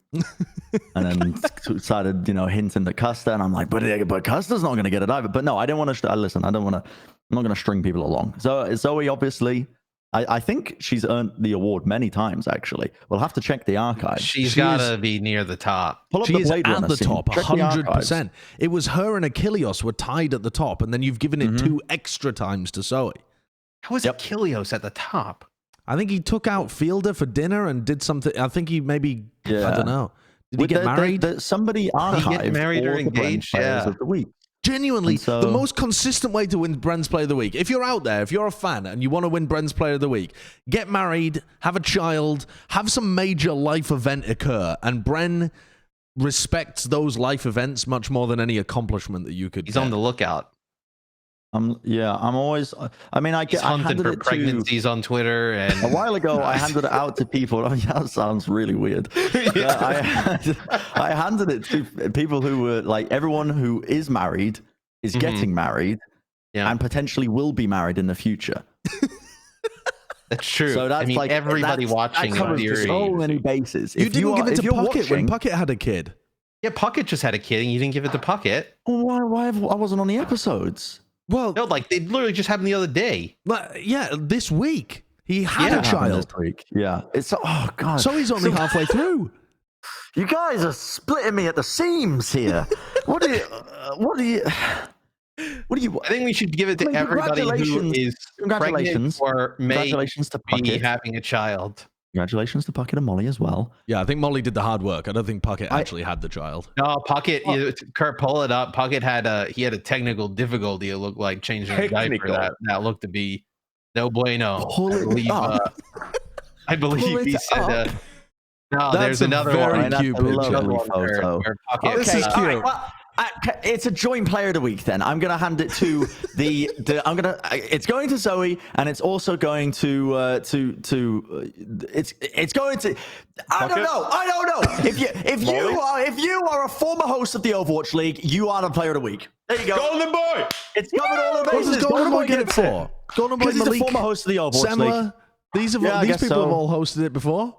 [SPEAKER 3] And then started, hinting to Custer, and I'm like, but Custer's not going to get it either. But no, I didn't want to. Listen, I'm not going to string people along. So Zoe, obviously, I think she's earned the award many times. Actually, we'll have to check the archives.
[SPEAKER 2] She's got to be near the top.
[SPEAKER 3] Pull up
[SPEAKER 1] She
[SPEAKER 3] the
[SPEAKER 1] is
[SPEAKER 3] Blade
[SPEAKER 1] at
[SPEAKER 3] Runner
[SPEAKER 1] the
[SPEAKER 3] scene.
[SPEAKER 1] top,
[SPEAKER 3] Check the archives.
[SPEAKER 1] 100%. It was her and Achilles were tied at the top, and then you've given it 2 extra times to Zoe.
[SPEAKER 2] How is Achilles at the top?
[SPEAKER 1] I think he took out Fielder for dinner and did something. I think he maybe, I don't know. Did he get married?
[SPEAKER 3] Somebody archived
[SPEAKER 2] get married or
[SPEAKER 3] all the Bren
[SPEAKER 2] engaged?
[SPEAKER 3] players
[SPEAKER 2] Yeah.
[SPEAKER 3] of the week.
[SPEAKER 1] Genuinely,
[SPEAKER 3] So-
[SPEAKER 1] the most consistent way to win Bren's Player of the Week. If you're out there, if you're a fan and you want to win Bren's Player of the Week, get married, have a child, have some major life event occur, and Bren respects those life events much more than any accomplishment that you could
[SPEAKER 2] He's
[SPEAKER 1] get.
[SPEAKER 2] on the lookout.
[SPEAKER 3] I'm always. I mean,
[SPEAKER 2] He's hunting for pregnancies on Twitter, and
[SPEAKER 3] A while ago, I handed it out to people. I mean, that sounds really weird. I handed it to people who were like, everyone who is married is getting married and potentially will be married in the future.
[SPEAKER 2] That's true.
[SPEAKER 3] So that's
[SPEAKER 2] like everybody watching
[SPEAKER 3] that covers
[SPEAKER 2] in theory.
[SPEAKER 3] so many bases.
[SPEAKER 1] You didn't give it to Puckett when
[SPEAKER 3] watching,
[SPEAKER 1] Puckett had a kid.
[SPEAKER 2] Yeah, Puckett just had a kid, and you didn't give it to Puckett.
[SPEAKER 3] Why I wasn't on the episodes?
[SPEAKER 1] Well,
[SPEAKER 2] No, like they literally just happened the other day.
[SPEAKER 1] this week. He had a child.
[SPEAKER 3] This week. Yeah. It's oh god.
[SPEAKER 1] So he's only halfway through.
[SPEAKER 3] You guys are splitting me at the seams here. What do you?
[SPEAKER 2] I think we should give it to everybody who is pregnant or may
[SPEAKER 3] Congratulations to
[SPEAKER 2] be
[SPEAKER 3] Puckett.
[SPEAKER 2] having a child.
[SPEAKER 3] Congratulations to Puckett and Molly as well.
[SPEAKER 1] Yeah, I think Molly did the hard work. I don't think Puckett actually had the child.
[SPEAKER 2] No, Puckett. Kurt, pull it up. Puckett had a technical difficulty. It looked like changing a diaper. That looked to be no bueno.
[SPEAKER 3] Pull it up.
[SPEAKER 2] I believe he said. No,
[SPEAKER 1] That's
[SPEAKER 2] there's
[SPEAKER 1] a
[SPEAKER 2] another
[SPEAKER 1] very
[SPEAKER 2] one.
[SPEAKER 1] cute
[SPEAKER 2] There's
[SPEAKER 1] picture.
[SPEAKER 2] another one
[SPEAKER 3] Photo.
[SPEAKER 2] where Puckett,
[SPEAKER 1] This is
[SPEAKER 3] all
[SPEAKER 1] cute.
[SPEAKER 3] right, well, it's a joint player of the week. Then I'm gonna hand it to the. It's going to Zoe, and it's also going to. It's going to. I don't know. If you are a former host of the Overwatch League, you are the player of the week. There you go.
[SPEAKER 4] Golden Boy!
[SPEAKER 3] It's covered all the
[SPEAKER 1] What
[SPEAKER 3] bases.
[SPEAKER 1] does Golden Boy get it
[SPEAKER 3] gets it.
[SPEAKER 1] for? Golden Boy,
[SPEAKER 3] Because he's the
[SPEAKER 1] Malik,
[SPEAKER 3] former host of the Overwatch
[SPEAKER 1] Semler.
[SPEAKER 3] League.
[SPEAKER 1] These
[SPEAKER 3] I
[SPEAKER 1] people
[SPEAKER 3] guess
[SPEAKER 1] have
[SPEAKER 3] so.
[SPEAKER 1] all hosted it before.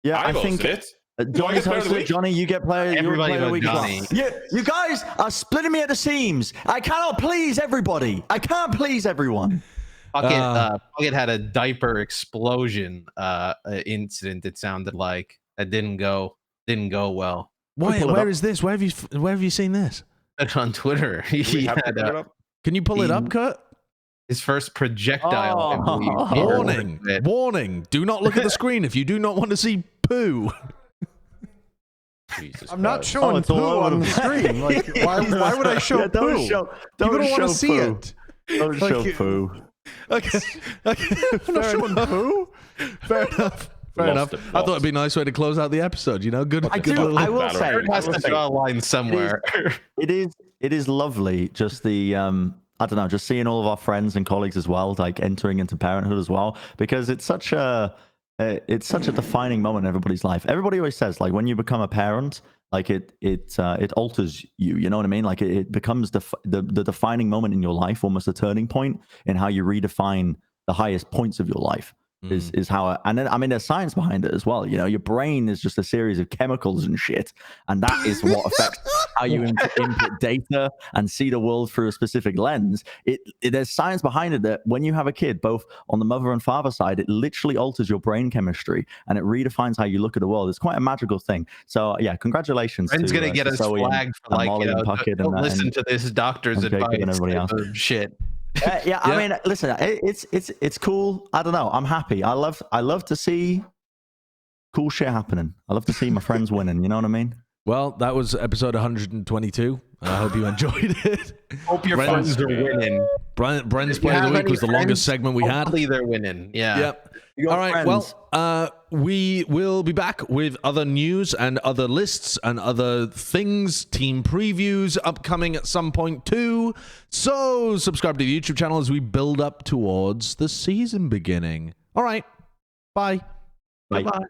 [SPEAKER 3] Yeah, I
[SPEAKER 4] I've
[SPEAKER 3] think
[SPEAKER 4] hosted it.
[SPEAKER 3] Johnny's
[SPEAKER 4] player of the
[SPEAKER 3] hosted it.
[SPEAKER 4] week?
[SPEAKER 3] Johnny, you get player.
[SPEAKER 2] Everybody
[SPEAKER 3] you're player of the
[SPEAKER 2] but
[SPEAKER 3] week.
[SPEAKER 2] Johnny.
[SPEAKER 3] Yeah, you guys are splitting me at the seams. I cannot please everybody. I can't please everyone.
[SPEAKER 2] Puckett had a diaper explosion incident. It sounded like that didn't go well.
[SPEAKER 1] Where
[SPEAKER 3] pull it
[SPEAKER 1] where
[SPEAKER 3] up.
[SPEAKER 1] is this? Where have you seen this?
[SPEAKER 2] it on Twitter.
[SPEAKER 4] Do we
[SPEAKER 2] He
[SPEAKER 4] have to
[SPEAKER 2] had
[SPEAKER 4] put it up?
[SPEAKER 1] Can you pull it up, Kurt?
[SPEAKER 2] his first projectile. I
[SPEAKER 3] Oh.
[SPEAKER 2] believe.
[SPEAKER 1] Warning! Warning! Do not look at the screen if you do not want to see poo.
[SPEAKER 4] Jesus
[SPEAKER 5] I'm not
[SPEAKER 4] Christ.
[SPEAKER 5] showing
[SPEAKER 3] it's all
[SPEAKER 5] poo
[SPEAKER 3] over
[SPEAKER 5] on
[SPEAKER 3] the
[SPEAKER 5] the screen. Like, why would I show
[SPEAKER 3] Yeah, don't
[SPEAKER 5] poo?
[SPEAKER 3] show-
[SPEAKER 5] People
[SPEAKER 3] don't
[SPEAKER 5] don't want to
[SPEAKER 3] show
[SPEAKER 5] see
[SPEAKER 3] poo.
[SPEAKER 5] it.
[SPEAKER 3] Don't
[SPEAKER 5] Like,
[SPEAKER 3] show poo.
[SPEAKER 1] Okay.
[SPEAKER 5] I'm not showing poo.
[SPEAKER 1] Fair enough. Fair
[SPEAKER 4] Lost
[SPEAKER 1] enough.
[SPEAKER 4] it,
[SPEAKER 1] I thought
[SPEAKER 4] lost.
[SPEAKER 1] it'd be a nice way to close out the episode. You know, good.
[SPEAKER 3] I
[SPEAKER 1] good
[SPEAKER 3] do.
[SPEAKER 1] little-
[SPEAKER 3] I will say.
[SPEAKER 2] It has to draw a line somewhere.
[SPEAKER 3] It is lovely. Just the I don't know, just seeing all of our friends and colleagues as well, like entering into parenthood as well, because it's such a defining moment in everybody's life. Everybody always says, like, when you become a parent, like it alters you. You know what I mean? Like it becomes the defining moment in your life, almost a turning point in how you redefine the highest points of your life. Is how, and then I mean, there's science behind it as well. You know, your brain is just a series of chemicals and shit, and that is what affects how you input data and see the world through a specific lens. There's science behind it that when you have a kid, both on the mother and father side, it literally alters your brain chemistry and it redefines how you look at the world. It's quite a magical thing. So yeah, congratulations.
[SPEAKER 2] Bren's
[SPEAKER 3] to,
[SPEAKER 2] gonna get
[SPEAKER 3] to
[SPEAKER 2] us
[SPEAKER 3] Zoe
[SPEAKER 2] flagged for
[SPEAKER 3] and
[SPEAKER 2] like,
[SPEAKER 3] Molly and Puckett
[SPEAKER 2] don't
[SPEAKER 3] and
[SPEAKER 2] listen to this doctor's
[SPEAKER 3] and Jacob
[SPEAKER 2] advice
[SPEAKER 3] and everybody
[SPEAKER 2] type
[SPEAKER 3] else.
[SPEAKER 2] of shit.
[SPEAKER 3] Yeah, I mean, listen, it's cool. I don't know. I'm happy. I love to see cool shit happening. I love to see my friends winning. You know what I mean?
[SPEAKER 1] Well, that was episode 122. I hope you enjoyed it.
[SPEAKER 2] Hope your
[SPEAKER 1] Bren's-
[SPEAKER 2] friends are winning.
[SPEAKER 1] Bren's
[SPEAKER 2] If you
[SPEAKER 1] play of the
[SPEAKER 2] have
[SPEAKER 1] week
[SPEAKER 2] any
[SPEAKER 1] was the longest
[SPEAKER 2] friends,
[SPEAKER 1] segment we had.
[SPEAKER 2] Hopefully they're winning. Yeah.
[SPEAKER 1] Yep.
[SPEAKER 3] You got
[SPEAKER 1] All right.
[SPEAKER 3] friends.
[SPEAKER 1] Well, we will be back with other news and other lists and other things, team previews upcoming at some point too. So subscribe to the YouTube channel as we build up towards the season beginning. All right. Bye.
[SPEAKER 3] Bye.
[SPEAKER 2] Bye.